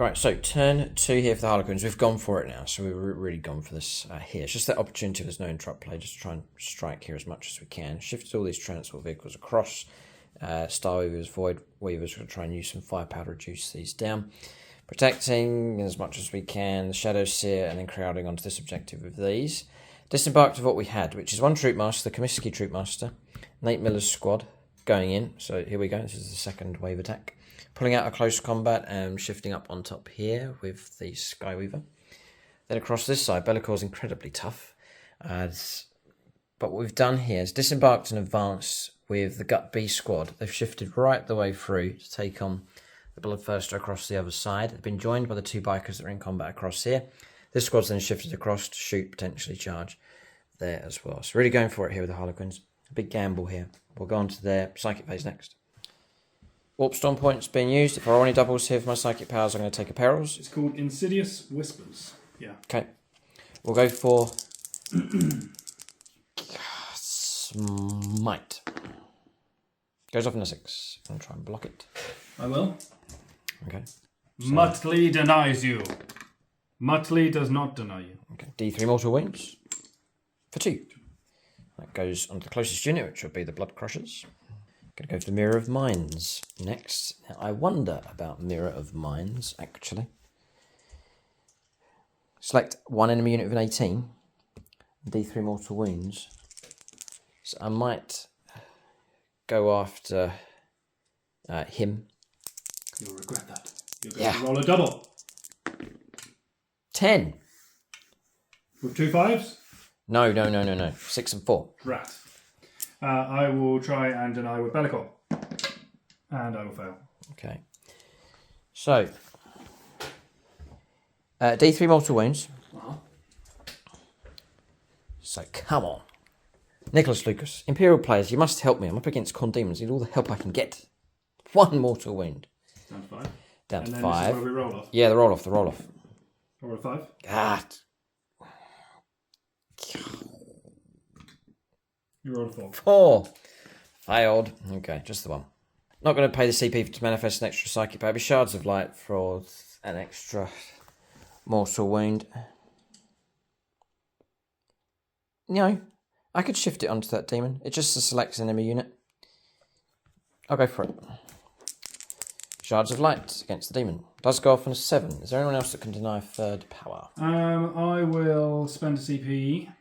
Right, so turn 2 here for the Harlequins. We've gone for it now, so we've really gone for this here. It's just that opportunity, there's no interrupt play, just to try and strike here as much as we can. Shifted all these transport vehicles across. Star Weavers, Void Weavers, we're going to try and use some firepower to reduce these down. Protecting as much as we can, the Shadow Seer, and then crowding onto this objective with these. Disembarked of what we had, which is 1 Troopmaster, the Comiskey Troopmaster, Nate Miller's squad going in. So here we go, this is the second wave attack. Pulling out a close combat and shifting up on top here with the Skyweaver. Then across this side, Be'lakor's incredibly tough. But what we've done here is disembarked and advanced with the Gut B squad. They've shifted right the way through to take on the Bloodthirster across the other side. They've been joined by the 2 bikers that are in combat across here. This squad's then shifted across to shoot, potentially charge there as well. So really going for it here with the Harlequins. A big gamble here. We'll go on to their psychic phase next. Warp Storm points being used. If I roll any doubles here for my psychic powers, I'm going to take a Perils. It's called Insidious Whispers. Yeah. Okay. We'll go for Smite. Goes off in a 6. I'm going to try and block it. I will. Okay. So. Muttley denies you. Muttley does not deny you. Okay. D3 Mortal Wounds for 2. That goes on to the closest unit, which will be the Blood Crushers. Going to go for the Mirror of Minds next. Now, I wonder about Mirror of Minds, actually. Select 1 enemy unit of an 18. D3 Mortal Wounds. So I might go after him. You'll regret that. You're going to roll a double. 10. With 2 5s? No. 6 and 4. Rat. I will try and deny with Be'lakor. And I will fail. Okay. So, D3 Mortal Wounds. Uh-huh. So, come on. Nicholas Lucas. Imperial players, you must help me. I'm up against Khorne Daemons. I need all the help I can get. 1 Mortal Wound. Down to 5. Down to and 5. This is where we roll off. Yeah, the roll off. Roll a 5. God. You rolled a 4. 4. Failed. Okay, just the 1. Not going to pay the CP to manifest an extra psychic power. Shards of Light for an extra mortal wound. No, I could shift it onto that demon. It just selects an enemy unit. I'll go for it. Shards of Light against the demon. Does go off on a 7. Is there anyone else that can deny a third power? I will spend a CP.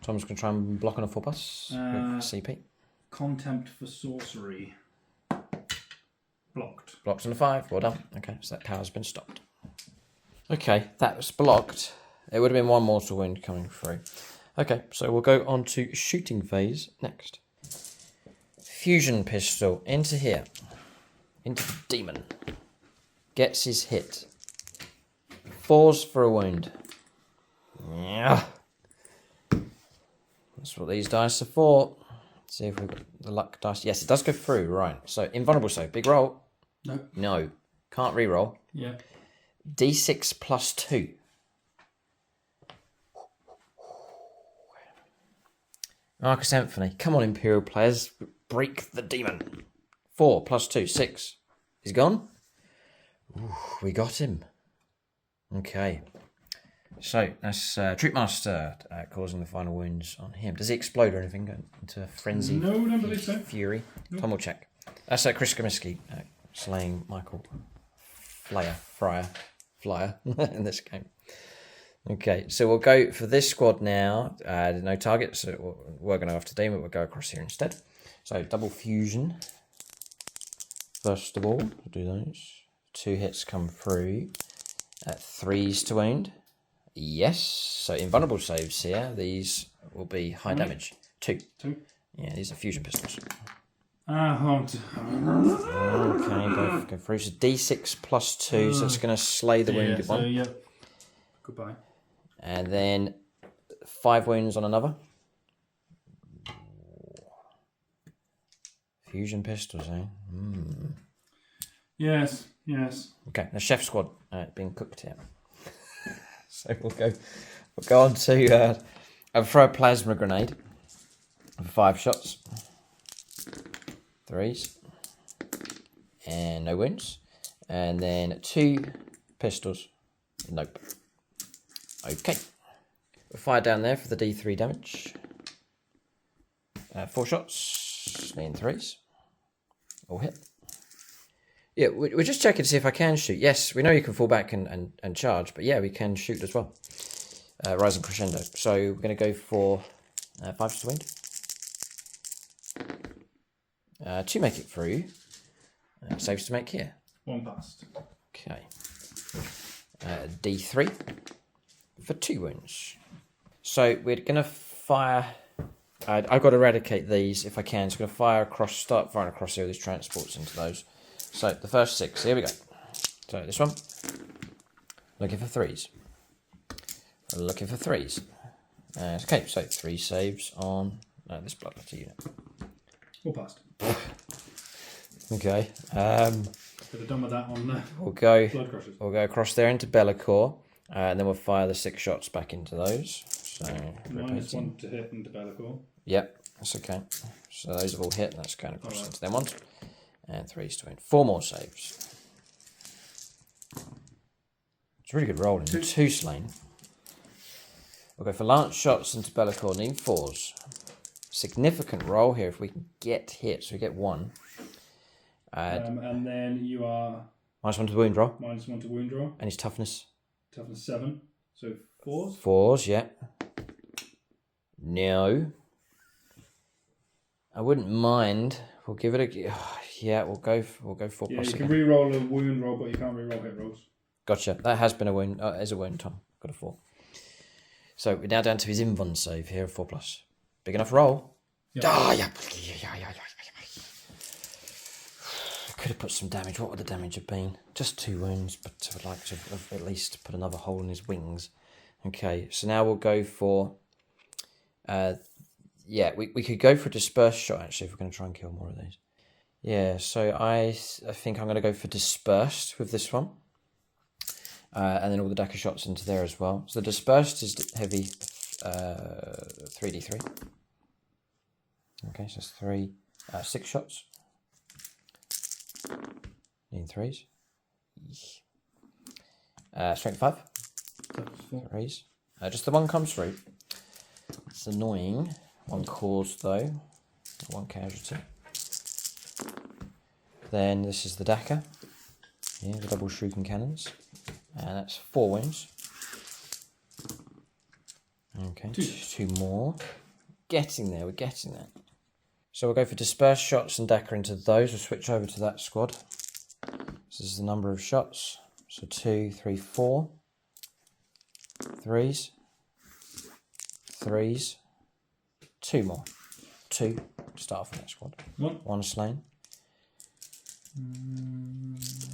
Tom's going to try and block on a 4+. CP. Contempt for sorcery. Blocked. Blocked on a 5. Well done. Okay, so that power's been stopped. Okay, that was blocked. It would have been one mortal wound coming through. Okay, so we'll go on to shooting phase next. Fusion pistol into here. Into the demon. Gets his hit. 4s for a wound. Yeah. That's what these dice are for. Let's see if we've got the luck dice. Yes, it does go through, right. So, invulnerable save. Big roll. No. No. Can't re-roll. Yeah. D6 plus 2. Marcus Anthony. Come on, Imperial players. Break the demon. 4 plus 2, 6. He's gone? Ooh, we got him. Okay. So, that's Troopmaster causing the final wounds on him. Does he explode or anything? Go into a frenzy? No, I don't believe so. Fury? Nope. Tom will check. That's Chris Comiskey slaying Michael Flyer in this game. Okay, so we'll go for this squad now. No target, so we're going to go after Demon. We'll go across here instead. So double fusion. First of all, we'll do those. 2 hits come through. 3s to wound. Yes, so invulnerable saves here. These will be high damage. 2. Yeah, these are fusion pistols. Okay, go through. So D6 plus 2, so it's going to slay the wounded one. Yeah. Goodbye. And then 5 wounds on another. Fusion pistols, eh? Yes. Okay, the chef squad being cooked here. So we'll go on to I'll throw a plasma grenade. 5 shots. 3s. And no wounds. And then 2 pistols. Nope. Okay. We'll fire down there for the D3 damage. 4 shots. And 3s. All hit. Yeah, we're just checking to see if I can shoot. Yes, we know you can fall back and charge, but yeah, we can shoot as well. Rising crescendo. So we're going to go for 5 to wound. 2 make it through. Saves to make here. 1 passed. Okay. D3 for 2 wounds. So we're going to fire... I've got to eradicate these if I can. So I'm going to start firing across here with these transports into those. So the first 6, here we go. So this one, looking for 3s. Looking for 3s. Okay, so 3 saves on this bloodletter unit. All passed. Okay. Could have done with that on We'll go across there into Bellicore, and then we'll fire the 6 shots back into those. So -1 to hit into Bellicore. Yep, that's okay. So those have all hit, and that's going across into them ones. And 3s to win. 4 more saves. It's a really good rolling. 2 slain. We'll go for lance shots into Bellicore. Need 4s. Significant roll here if we can get hit. So we get 1. And then you are... -1 to wound roll. -1 to wound roll. And his toughness? Toughness 7. So 4s? 4s, yeah. No. I wouldn't mind. We'll give it a... Yeah, we'll go 4 plus. Yeah, you can re-roll a wound roll, but you can't re-roll hit rolls. Gotcha. That has been a wound. Is a wound, Tom. Got a 4. So we're now down to his invuln save here, 4 plus. Big enough roll. Yep. Yeah. Could have put some damage. What would the damage have been? Just 2 wounds, but I would like to have at least put another hole in his wings. Okay, so now we'll go for... yeah, we could go for a dispersed shot, actually, if we're going to try and kill more of these. Yeah, so I think I'm going to go for dispersed with this one. And then all the Daka shots into there as well. So the dispersed is heavy 3d3. Okay, so that's 6 shots. Need 3s. Strength 5. Toughness 4. 3s. Just the one comes through. It's annoying. 1 cause though. 1 casualty. Then this is the Dakar. Yeah, the double shrieking cannons. And that's 4 wounds. Okay, 2 more. Getting there, we're getting there. So we'll go for dispersed shots and Dakar into those. We'll switch over to that squad. This is the number of shots. So 2, 3, 4. 3s. 3s. 2 more. 2. Start off with that squad. 1 slain.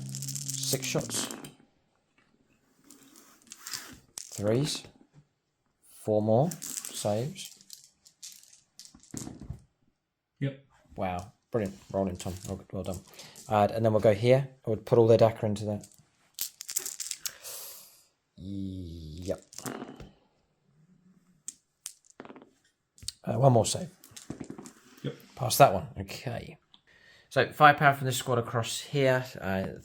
6 shots. 3s. 4 more. Saves. Yep. Wow. Brilliant. Rolling, Tom. Well done. And then we'll go here. I would put all their Dakar into that. Yep. 1 more save. Yep. Pass that one. Okay. So firepower from this squad across here.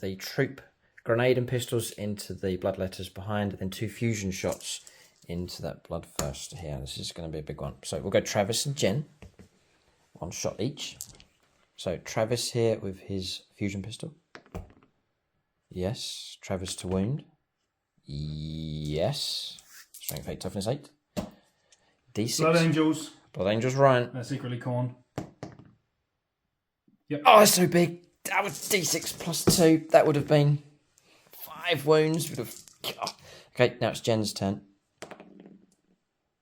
The troop grenade and pistols into the bloodletters behind, and then 2 fusion shots into that bloodthirst here. This is going to be a big one. So we'll go Travis and Jen. 1 shot each. So Travis here with his fusion pistol. Yes. Travis to wound. Yes. Strength 8, toughness 8. D6. Blood Angels. Blood Angels Ryan. Secretly Khorne. Yep. Oh, that's so big. That was D6 plus 2. That would have been 5 wounds. Would have. Oh. Okay, now it's Jen's turn.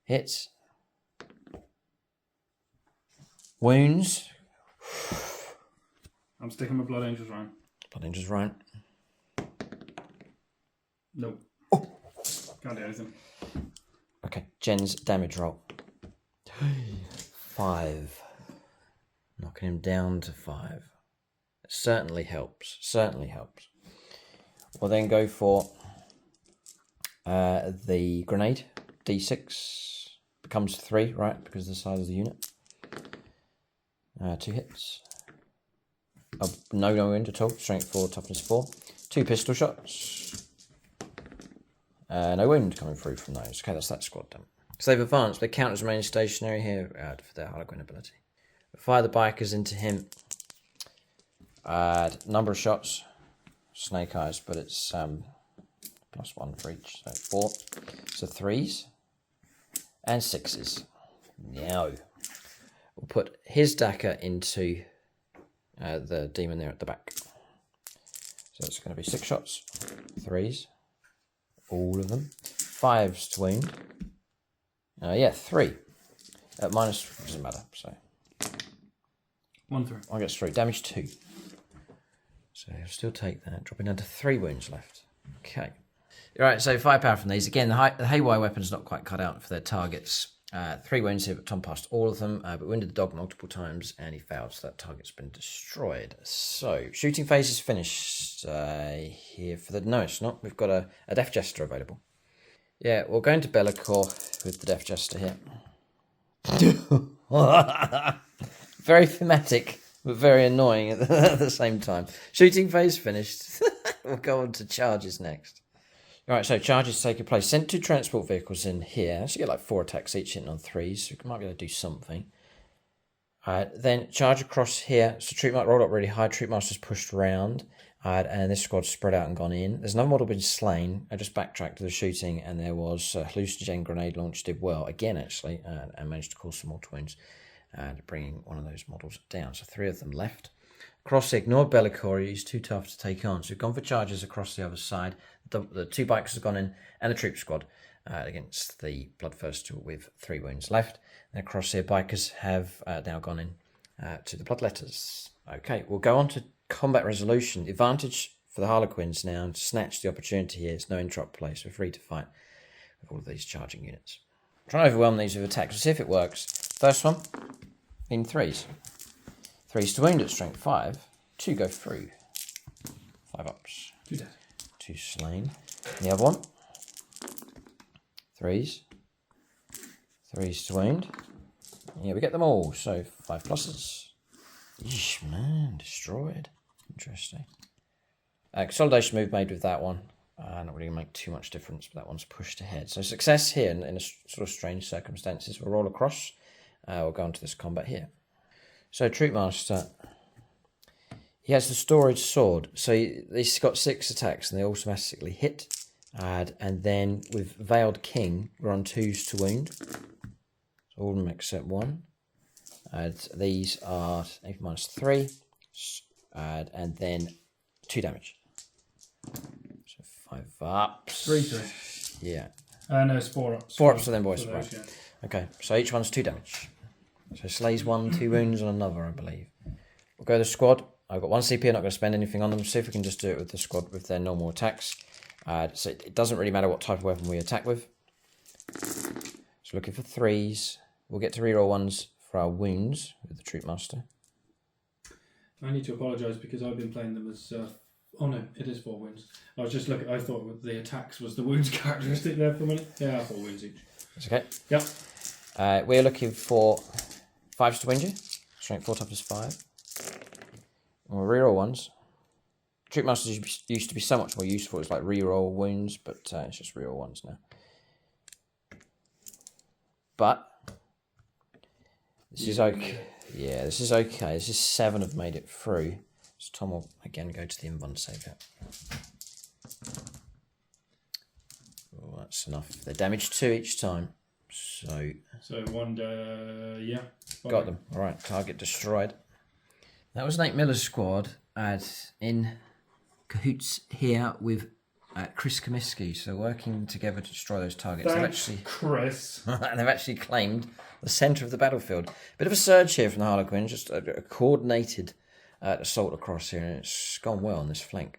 Hits. Wounds. I'm sticking with Blood Angels Ryan. Blood Angels Ryan. Nope. Oh. Can't do anything. Okay, Jen's damage roll. 5. Knocking him down to 5. It certainly helps. Certainly helps. We'll then go for the grenade. D6 becomes 3, right? Because of the size of the unit. 2 hits. No wound at all. Strength 4, toughness 4. 2 pistol shots. No wound coming through from those. Okay, that's that squad done. So they've advanced. They count as remaining stationary here for their Harlequin ability. Fire the bikers into him. Number of shots. Snake eyes, but it's plus 1 for each. So 4. So 3s. And 6s. Now we'll put his Dakar into the demon there at the back. So it's going to be 6 shots. 3s. All of them. 5s to wound. Yeah, 3. Minus, doesn't matter, so. 1 through. I get 3. Damage 2. So I'll still take that. Dropping down to 3 wounds left. Okay. Alright, so firepower from these. Again, the haywire weapon's not quite cut out for their targets. 3 wounds here, but Tom passed all of them. But wounded the dog multiple times, and he failed, so that target's been destroyed. So, shooting phase is finished here for the... No, it's not. We've got a Death Jester available. Yeah, we'll go into Bellicor with the Death Jester here. Very thematic, but very annoying at the same time. Shooting phase finished. We'll go on to charges next. Alright, so charges taking place. Send 2 transport vehicles in here. So you get like 4 attacks each hitting on 3s, so we might be able to do something. Then charge across here. So Troop Master rolled up really high. Troop Master's pushed around. And this squad's spread out and gone in. There's another model been slain. I just backtracked to the shooting, and there was a hallucinogen grenade launch. Did well again, actually, and managed to cause some mortal wounds, bringing one of those models down. So 3 of them left. Across, ignore Bellicor. He's too tough to take on. So we've gone for charges across the other side. The 2 bikers have gone in, and the troop squad against the Bloodthirster with 3 wounds left. And across here, bikers have now gone in to the Bloodletters. Okay, we'll go on to combat resolution. The advantage for the Harlequins now to snatch the opportunity here is no interrupt play, so we're free to fight with all of these charging units. Try and overwhelm these with attacks. We'll see if it works. First one, in 3s. 3s to wound at strength 5. 2 go through. 5 ups. 2 dead. 2 slain. And the other one, 3s. 3s to wound. Yeah, we get them all. So 5 pluses. Yeesh, man, destroyed. Interesting. Consolidation move made with that one. Not really make too much difference, but that one's pushed ahead. So success here in a sort of strange circumstances. We'll roll across. We'll go on to this combat here. So Troopmaster, he has the storage sword. So he's got 6 attacks and they automatically hit. And then with Veiled King, we're on 2s to wound. So all of them except 1. These are -3. And then 2 damage. 5 ups. 3-3. Yeah. No, it's 4 ups. 4 ups for them boys. For those, Right. Okay, so each one's 2 damage. So slays 1, 2 wounds on another, I believe. We'll go to the squad. I've got 1 CP, I'm not going to spend anything on them. See if we can just do it with the squad with their normal attacks. So it doesn't really matter what type of weapon we attack with. So looking for 3s. We'll get to reroll 1s for our wounds with the Troopmaster. I need to apologise because I've been playing them as... oh no, it is 4 wounds. I was just looking. I thought the attacks was the wounds characteristic there for a minute. Yeah, 4 wounds each. That's okay. Yep. We're looking for 5s to wound you. Strength 4, toughness 5. And we'll reroll 1s. Troopmasters used to be so much more useful. It's like reroll wounds, but it's just reroll 1s now. But this is okay. Yeah, this is okay. This is 7 have made it through. So Tom will again go to the invuln save out. Oh, that's enough. They're damaged 2 each time. So 1, yeah. Got them. All right, target destroyed. That was Nate Miller's squad in cahoots here with Chris Comiskey. So working together to destroy those targets. Thanks, Chris. They've actually claimed the centre of the battlefield. Bit of a surge here from the Harlequins, just a coordinated assault across here, and it's gone well on this flank.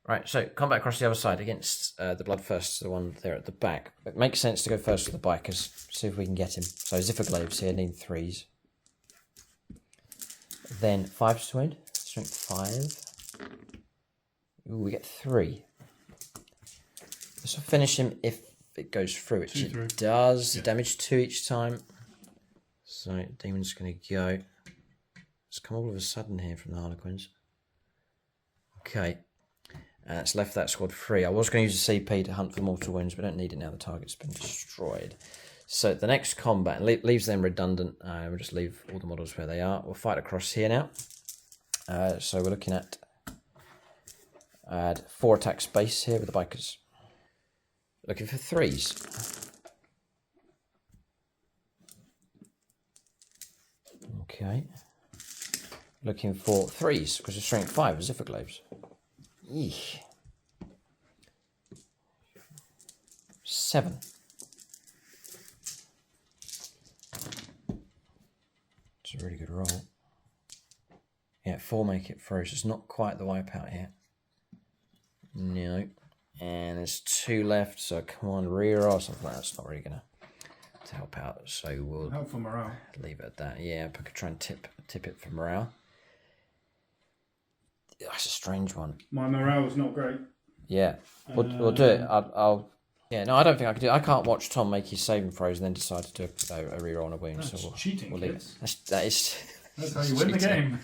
Right, so combat across the other side against the Bloodthirst, the one there at the back. It makes sense to go first with the bikers, see if we can get him. So Zifferglaives here, need 3s. Then 5s to wound, strength 5. Ooh, we get 3. This will finish him if it goes through, which it does. Yeah. Damage 2 each time. So Demon's going to go. It's come all of a sudden here from the Harlequins. Okay. And it's left that squad free. I was going to use a CP to hunt for mortal wounds, but I don't need it now. The target's been destroyed. So the next combat leaves them redundant. We'll just leave all the models where they are. We'll fight across here now. So we're looking at 4 attack space here with the bikers. Looking for 3s. Okay. Looking for 3s because of strength 5 as Zifferglaives. Eesh. 7. It's a really good roll. Yeah, 4 make it through, so it's not quite the wipeout here. No. And there's 2 left, so come on, reroll something like that's not really going to help out. So we'll help for morale. Leave it at that. Yeah, I could try and tip it for morale. That's a strange one. My morale is not great. Yeah, we'll do it. I'll. Yeah, no, I don't think I could do it. I can't watch Tom make his saving throws and then decide to do a reroll on a wound. That's so cheating, we'll leave it. That's how you win the game.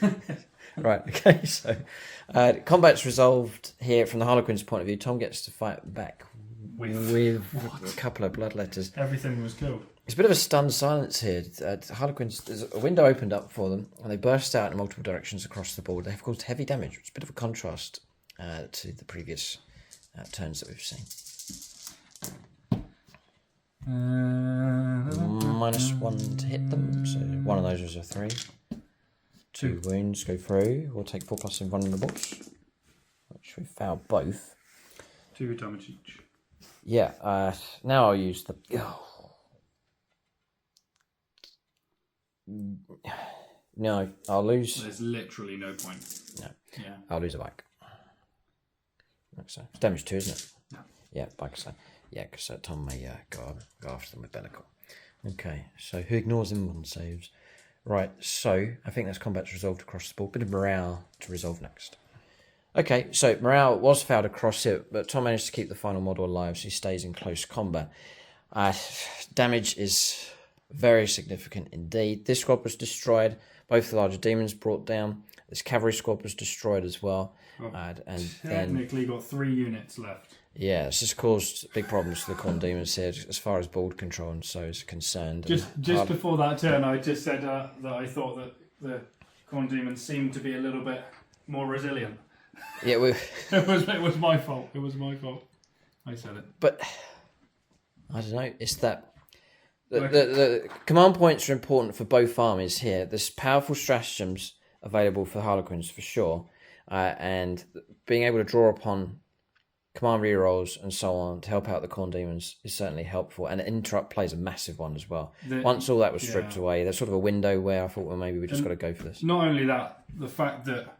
Right, okay, so combat's resolved here from the Harlequins' point of view. Tom gets to fight back with a couple of bloodletters. Everything was killed. It's a bit of a stunned silence here. Harlequins, there's a window opened up for them, and they burst out in multiple directions across the board. They have caused heavy damage, which is a bit of a contrast to the previous turns that we've seen. -1 to hit them, so one of those was a 3. 2 wounds go through. We'll take 4+ invulnerables, which we found both. 2 damage each. Yeah, now I'll use the... No, I'll lose... There's literally no point. No. Yeah. I'll lose a bike. So it's damage 2, isn't it? No. Yeah, bike so. Yeah, because Tom may go after them with Bellicle. Okay, so who ignores invuln saves? Right, so I think that's combat's resolved across the board. Bit of morale to resolve next. Okay, so morale was fouled across it, but Tom managed to keep the final model alive, so he stays in close combat. Damage is very significant indeed. This squad was destroyed. Both the larger demons brought down. This cavalry squad was destroyed as well. Well, And technically got 3 units left. yeah, it's just caused big problems for the Khorne Daemons here as far as board control and so is concerned. Just before that turn, I just said that I thought that the Khorne Daemons seemed to be a little bit more resilient. Yeah, it was my fault. It was my fault. I said it. But I don't know. It's that the command points are important for both armies here. There's powerful stratagems available for Harlequins for sure, and being able to draw upon command rerolls and so on to help out the Khorne Daemons is certainly helpful. And interrupt plays a massive one as well. Once all that was stripped away, there's sort of a window where I thought, well, maybe we just got to go for this. Not only that, the fact that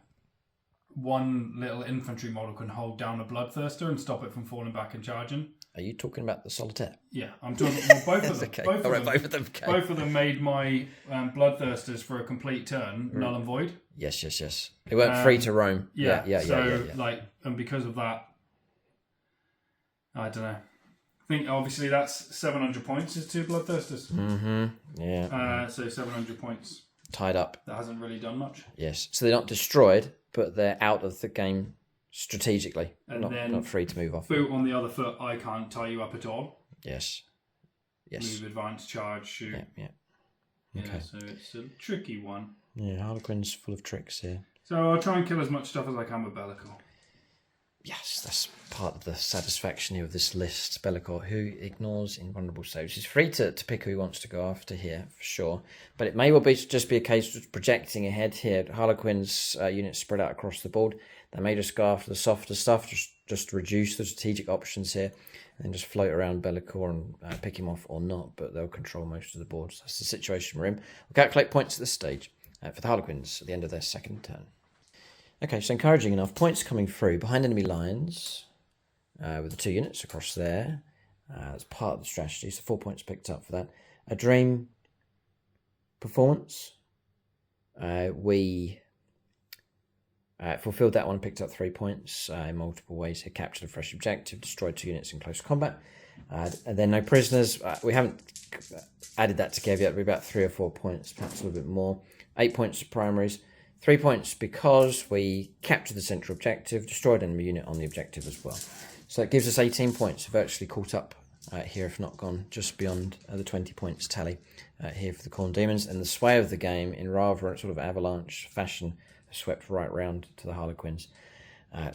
one little infantry model can hold down a bloodthirster and stop it from falling back and charging. Are you talking about the solitaire? Yeah, I'm talking both of them. Okay. Both of them. Okay. Both of them made my bloodthirsters for a complete turn null and void. Yes. They weren't free to roam. Yeah. And because of that, I don't know. I think obviously that's 700 points is 2 bloodthirsters. Mm-hmm. Yeah. So 700 points. Tied up. That hasn't really done much. Yes. So they're not destroyed, but they're out of the game strategically. And not free to move off. Boot on the other foot, I can't tie you up at all. Yes. Move, advance, charge, shoot. Yeah. Okay. Okay. So it's a tricky one. Yeah, Harlequin's full of tricks here. So I'll try and kill as much stuff as I can with Bellicor. Yes, that's part of the satisfaction here of this list. Bellicor, who ignores invulnerable saves. He's free to pick who he wants to go after here, for sure. But it may well be just be a case of projecting ahead here. Harlequin's units spread out across the board. They may just go after the softer stuff, just reduce the strategic options here, and then just float around Bellicor and pick him off or not, but they'll control most of the board. So that's the situation we're in. We'll calculate points at this stage for the Harlequins at the end of their second turn. Okay, so encouraging enough. Points coming through behind enemy lines with the 2 units across there. That's part of the strategy, so 4 points picked up for that. A dream performance. We fulfilled that one, picked up 3 points in multiple ways here. Captured a fresh objective, destroyed 2 units in close combat. And then no prisoners. We haven't added that together yet. It'll be about 3 or 4 points, perhaps a little bit more. 8 points for primaries. 3 points because we captured the central objective, destroyed an enemy unit on the objective as well. So that gives us 18 points, virtually caught up here, if not gone just beyond the 20 points tally here for the Khorne Daemons. And the sway of the game, in rather sort of avalanche fashion, swept right round to the Harlequins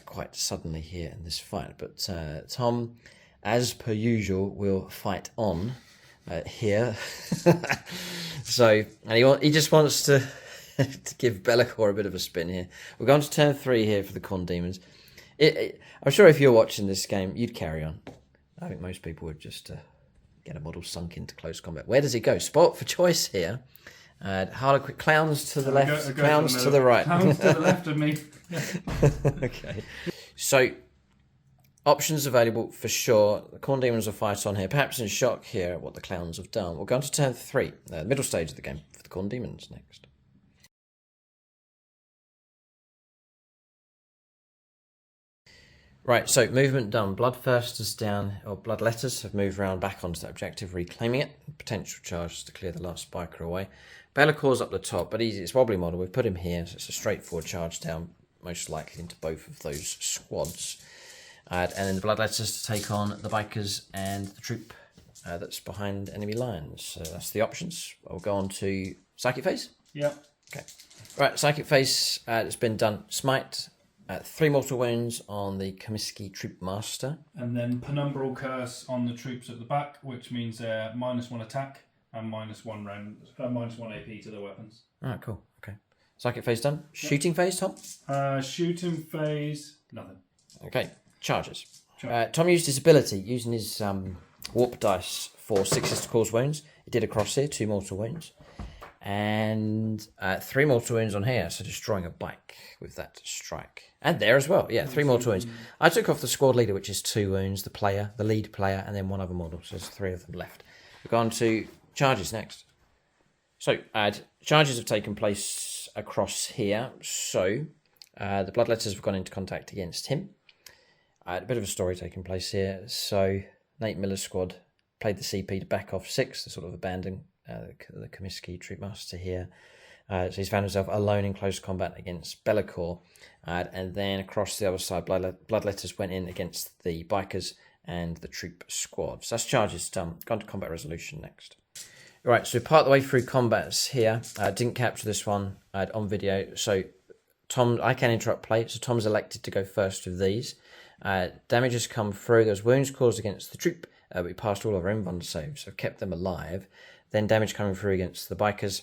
quite suddenly here in this fight. But Tom, as per usual, will fight on here. So, and he just wants to give Bellicor a bit of a spin here. We're going to turn 3 here for the Khorne Daemons. I'm sure if you're watching this game, you'd carry on. I think most people would just get a model sunk into close combat. Where does he go? Spot for choice here. Harlequin clowns to the left, clowns to the right. Clowns to the left of me. Okay. So, options available for sure. The Khorne Daemons will fight on here. Perhaps in shock here at what the clowns have done. We'll go on to turn 3, the middle stage of the game for the Khorne Daemons next. Right, so movement done. Bloodthirsters down, or Bloodletters have moved around back onto that objective, reclaiming it. Potential charges to clear the last biker away. Bellicor's up the top, but it's wobbly model. We've put him here, so it's a straightforward charge down, most likely into both of those squads. And then the Bloodletters to take on the bikers and the troop that's behind enemy lines. So that's the options. We'll go on to Psychic Phase. Yeah. Okay. Right, Psychic Phase, it's been done. Smite. 3 mortal wounds on the Comiskey Troop Master. And then Penumbral Curse on the troops at the back, which means they're -1 attack and -1 round, -1 AP to their weapons. Alright, cool. Okay. Psychic Phase done. Shooting Phase, Tom? Shooting Phase, nothing. Okay. Charges. Tom used his ability, using his warp dice for 6 to cause wounds. He did across here, 2 mortal wounds. And 3 mortal wounds on here, so destroying a bike with that strike. And there as well, yeah, 3 mortal wounds. I took off the squad leader, which is 2 wounds, the player, the lead player, and then 1 other model, so there's 3 of them left. We've gone to charges next. So, charges have taken place across here, so the Bloodletters have gone into contact against him. A bit of a story taking place here. So, Nate Miller's squad played the CP to back off 6, to sort of abandon the Comiskey Troop Master here. So he's found himself alone in close combat against Bellicor. And then across the other side, Bloodletters went in against the Bikers and the Troop Squad. So that's charges done. Gone to combat resolution next. Right, so part of the way through combats here. Didn't capture this one on video. So Tom, I can interrupt play. So Tom's elected to go first with these. Damage has come through. There's wounds caused against the troop. We passed all of our invuln saves, so kept them alive. Then damage coming through against the Bikers.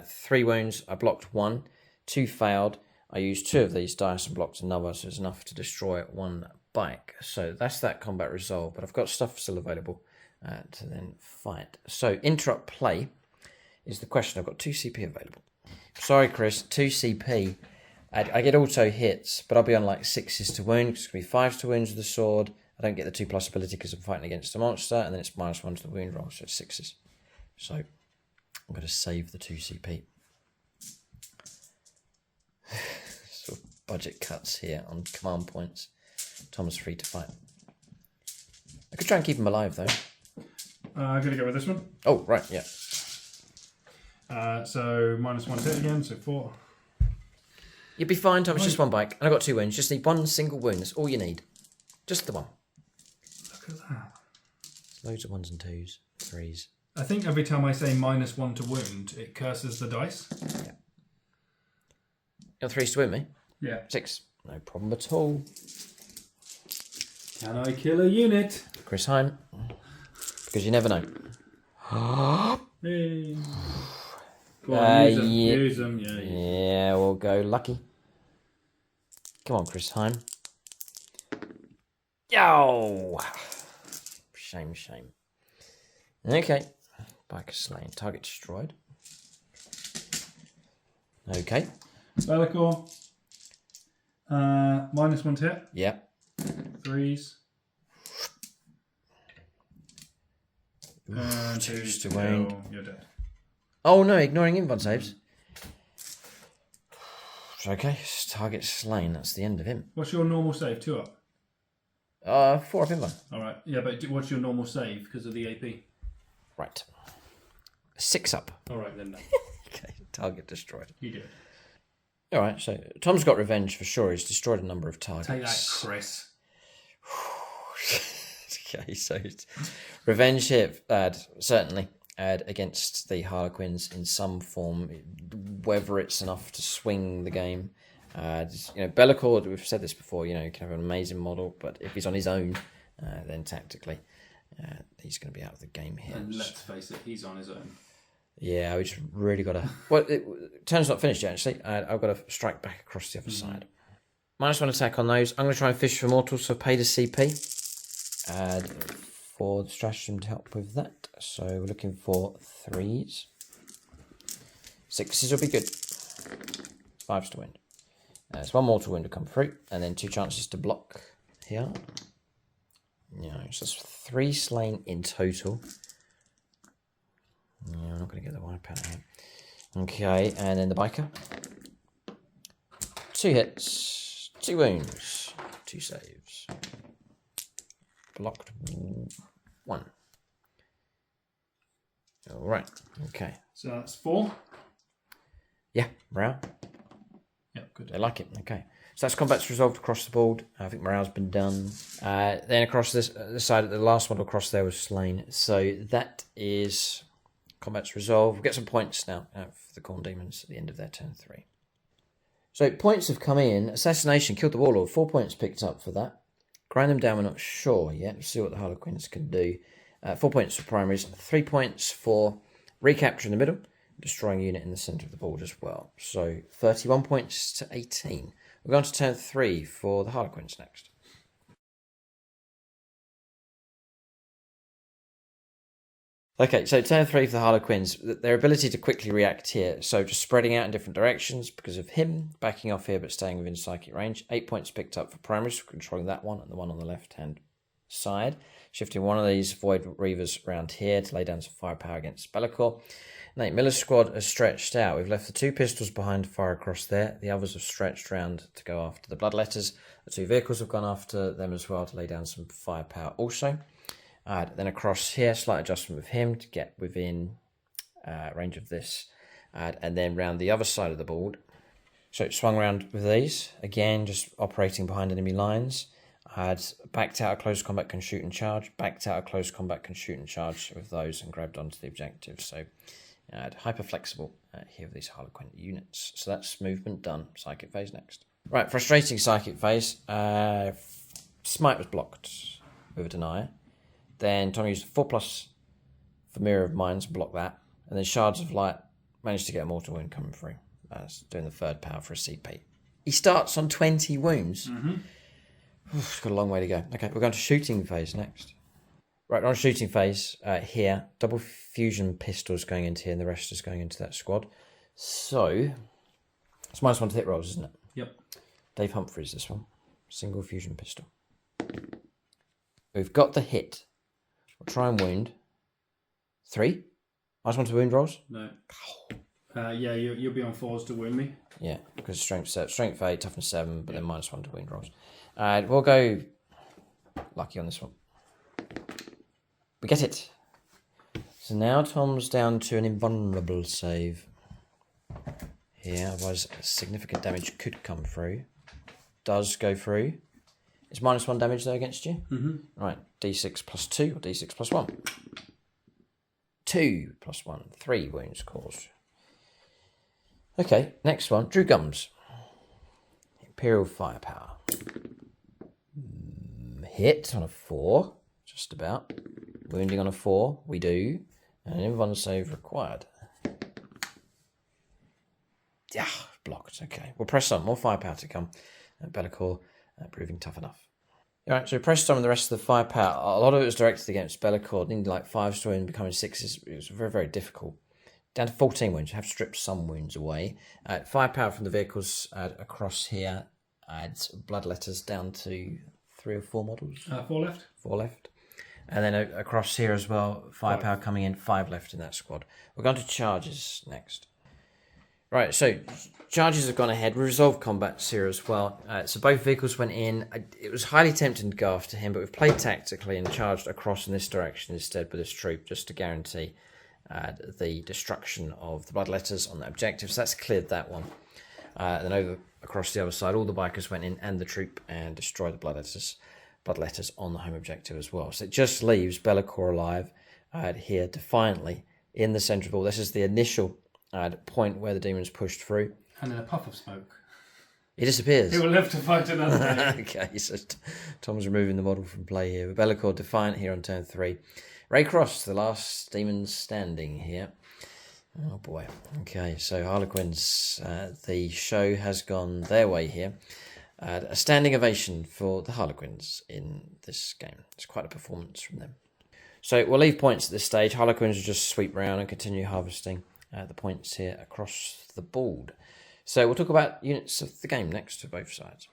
3 wounds. I blocked 1. 2 failed. I used 2 of these dice and blocked another, so it's enough to destroy 1 bike. So that's that combat resolved, but I've got stuff still available to then fight. So interrupt play is the question. I've got 2 CP available. Sorry, Chris, 2 CP. I get auto hits, but I'll be on like 6s to wound, because it's going to be 5s to wounds with the sword. I don't get the 2+ ability because I'm fighting against a monster, and then it's -1 to the wound roll, so it's 6s. So I'm going to save the 2 CP. Sort of budget cuts here on command points. Tom's free to fight. I could try and keep him alive, though. I'm going to go with this one. Oh, right, yeah. So -1 to hit again, so 4. You'd be fine, Tom. It's just 1 bike. And I've got 2 wounds. Just need 1 single wound. That's all you need. Just the 1. Look at that. Loads of 1s and 2s, 3s. I think every time I say -1 to wound, it curses the dice. Yeah. You got 3s to wound me? Yeah. 6. No problem at all. Can I kill a unit? Chris Hine. Because you never know. Hey. Go on, use them. Yeah. Use them. Yeah. Yeah, we'll go lucky. Come on, Chris Hine. Yo! Shame, shame. Okay. Biker slain. Target destroyed. Okay. Bellicor. -1 to hit. Yep. 3s. And 2s to wound. You're dead. Oh no, ignoring invuln saves. Okay, target slain. That's the end of him. What's your normal save? 2 up. 4 up invuln. All right. Yeah, but what's your normal save because of the AP? Right. 6 up. All right then. No. Okay, target destroyed. You did. All right, so Tom's got revenge for sure. He's destroyed a number of targets. Take that, Chris. Okay, so it's revenge here, certainly against the Harlequins in some form, whether it's enough to swing the game. Bellicor, we've said this before, he can have an amazing model, but if he's on his own, then tactically, he's going to be out of the game here. And let's face it, he's on his own. Yeah, we just really got to... Well, turn's not finished yet, actually. I've got to strike back across the other side. -1 attack on those. I'm going to try and fish for mortals for paid as CP. For the stratagem to help with that. So we're looking for 3s. 6s will be good. 5s to win. There's 1 mortal wound to come through. And then 2 chances to block here. So that's 3 slain in total. Yeah, I'm not going to get the wipeout here. Okay, and then the biker. 2 hits, 2 wounds, 2 saves. Blocked 1. Alright, okay. So that's 4. Yeah, morale. Yep, good. They like it, okay. So that's combat's resolved across the board. I think morale's been done. Then across this side, the last one across there was slain. So that is... Combat's resolved. We'll get some points now for the Khorne Daemons at the end of their turn 3. So points have come in. Assassination killed the Warlord. 4 points picked up for that. Grind them down, we're not sure yet. We'll see what the Harlequins can do. 4 points for primaries. 3 points for recapture in the middle. Destroying a unit in the centre of the board as well. So 31 points to 18. We're going to turn 3 for the Harlequins next. Okay, so turn 3 for the Harlequins. Their ability to quickly react here. So just spreading out in different directions because of him. Backing off here but staying within psychic range. 8 points picked up for primaries, controlling that one and the one on the left-hand side. Shifting one of these Void Reavers around here to lay down some firepower against Bellicor. Nate Miller's squad has stretched out. We've left the 2 pistols behind to fire across there. The others have stretched around to go after the Bloodletters. The 2 vehicles have gone after them as well to lay down some firepower also. Then across here, slight adjustment with him to get within range of this and then round the other side of the board. So it swung around with these, again, just operating behind enemy lines. I had backed out of close combat, can shoot and charge, backed out of close combat, can shoot and charge with those, and grabbed onto the objective. So I had hyper flexible here with these Harlequin units. So that's movement done. Psychic phase next. Right, frustrating psychic phase. Smite was blocked with a denier. Then Tom used 4+ for Mirror of Minds, block that. And then Shards of Light managed to get a mortal wound coming through. Doing the third power for a CP. He starts on 20 wounds. It's got a long way to go. Okay, we're going to shooting phase next. Right, on shooting phase, here, double fusion pistols going into here, and the rest is going into that squad. So, it's -1 to hit rolls, isn't it? Yep. Dave Humphries, this one. Single fusion pistol. We've got the hit. We'll try and wound. 3. -1 to wound rolls? No. Yeah, you'll be on 4s to wound me. Yeah, because strength 8, toughness 7, but then -1 to wound rolls. We'll go lucky on this one. We get it. So now Tom's down to an invulnerable save. Here, otherwise significant damage could come through. Does go through. It's -1 damage though against you? Right, D6 + 2 or D6 + 1? 2 + 1, 3 wounds caused. Okay, next one, Drew Gums. Imperial Firepower. Hit on a 4, just about. Wounding on a 4, we do. And an invuln save required. Yeah, blocked, okay. We'll press on, more firepower to come. Bellicor proving tough enough. Alright, so we pressed on with the rest of the firepower. A lot of it was directed against Bellicor. Needing like 5s to win, becoming 6s. It was very, very difficult. Down to 14 wounds. You have stripped some wounds away. Firepower from the vehicles across here. Adds bloodletters down to 3 or 4 models. 4 left. 4 left. And then across here as well, firepower coming in, 5 left in that squad. We're going to charges next. Right, so charges have gone ahead. We resolved combats here as well. So both vehicles went in. It was highly tempting to go after him, but we've played tactically and charged across in this direction instead with this troop, just to guarantee the destruction of the bloodletters on the objective. So that's cleared that one. Then over across the other side, all the bikers went in and the troop and destroyed the bloodletters on the home objective as well. So it just leaves Bellicor alive here defiantly in the centre of all. This is the initial point where the demons pushed through. And in a puff of smoke. He disappears. He will live to fight another day. Okay, so Tom's removing the model from play here. But Bellicor defiant here on turn 3. Ray Cross, the last demon standing here. Oh boy. Okay, so Harlequins, the show has gone their way here. A standing ovation for the Harlequins in this game. It's quite a performance from them. So we'll leave points at this stage. Harlequins will just sweep around and continue harvesting the points here across the board. So we'll talk about units of the game next for both sides.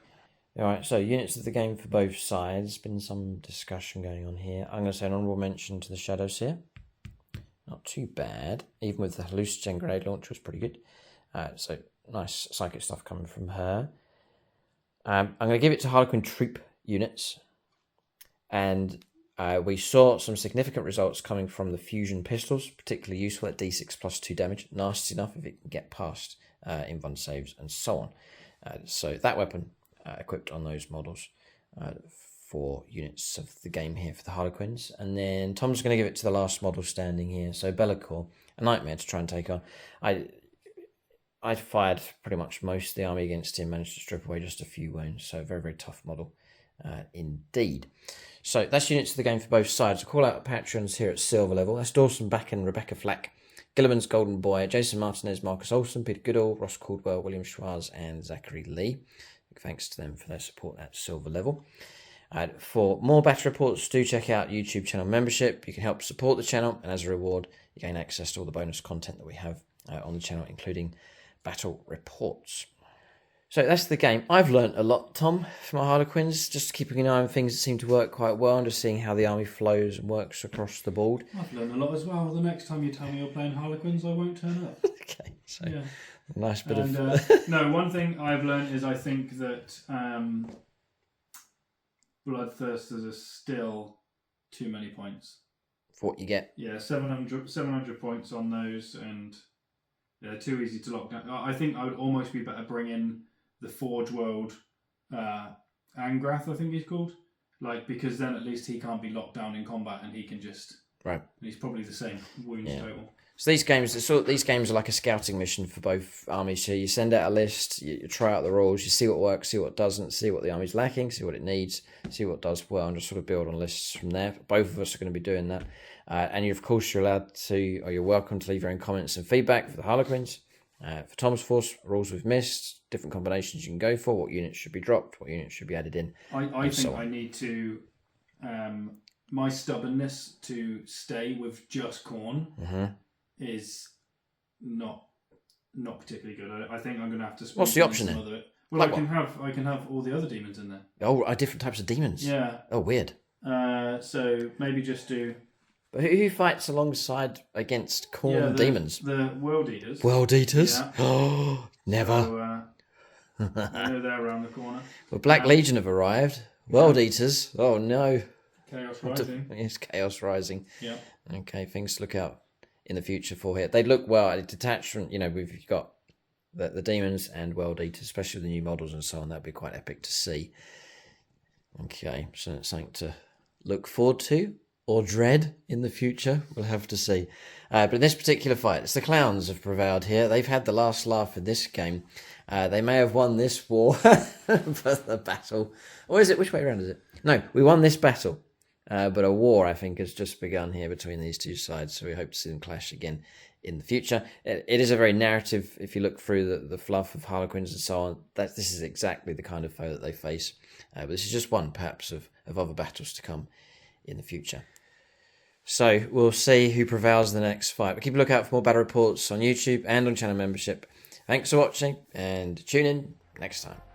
Alright, so units of the game for both sides. Been some discussion going on here. I'm going to say an honourable mention to the Shadows here. Not too bad. Even with the hallucinogen grenade launcher was pretty good. So nice psychic stuff coming from her. I'm going to give it to Harlequin troop units. And we saw some significant results coming from the fusion pistols, particularly useful at D6 + 2 damage. Nasty enough if it can get past invuln saves and so on. So that weapon equipped on those models for units of the game here for the Harlequins. And then Tom's going to give it to the last model standing here. So Bellicor, a nightmare to try and take on. I fired pretty much most of the army against him, managed to strip away just a few wounds. So very, very tough model indeed. So that's units of the game for both sides. I'll call out patrons here at silver level. That's Dawson Backen, Rebecca Flack, Gilliman's Golden Boy, Jason Martinez, Marcus Olsen, Peter Goodall, Ross Caldwell, William Schwarz, and Zachary Lee. Big thanks to them for their support at silver level. For more battle reports, do check out YouTube channel membership. You can help support the channel, and as a reward, you gain access to all the bonus content that we have on the channel, including battle reports. So that's the game. I've learnt a lot, Tom, from our Harlequins, just keeping an eye on things that seem to work quite well and just seeing how the army flows and works across the board. I've learned a lot as well. The next time you tell me you're playing Harlequins, I won't turn up. Okay, so yeah. Nice bit of... no, one thing I've learned is I think that Bloodthirsters are still too many points. For what you get? Yeah, 700 points on those, and They're too easy to lock down. I think I would almost be better bringing the Forge World Angrath, I think he's called. Like, because then at least he can't be locked down in combat and he can just... Right. And he's probably the same wounds total. So these games are like a scouting mission for both armies. So you send out a list, you try out the rules, you see what works, see what doesn't, see what the army's lacking, see what it needs, see what does well, and just sort of build on lists from there. Both of us are going to be doing that. And of course, you're welcome to leave your own comments and feedback for the Harlequins. For Tom's Force, rules we've missed, different combinations you can go for, what units should be dropped, what units should be added in. I think I need to... my stubbornness to stay with just Khorne is not particularly good. I think I'm going to have to... What's the option then? Well, like I can have all the other demons in there. Oh, different types of demons? Yeah. Oh, weird. So maybe just do... But who fights alongside against Khorne Daemons? The World Eaters. World Eaters? Yeah. Oh, never. So, I know they're around the corner. Well, Black Legion have arrived. World Eaters. Oh, no. Chaos Rising. Yes, Chaos Rising. Yeah. Okay, things to look out in the future for here. They look well. Detached from, we've got the Demons and World Eaters, especially with the new models and so on. That'd be quite epic to see. Okay, so it's something to look forward to. Or dread in the future, we'll have to see. But in this particular fight, it's the clowns have prevailed here. They've had the last laugh in this game. They may have won this war, but the battle... Or is it? Which way around is it? No, we won this battle. But a war, I think, has just begun here between these two sides. So we hope to see them clash again in the future. It is a very narrative, if you look through the fluff of Harlequins and so on, this is exactly the kind of foe that they face. But this is just one, perhaps, of other battles to come in the future. So we'll see who prevails in the next fight. But keep a lookout for more battle reports on YouTube and on channel membership. Thanks for watching and tune in next time.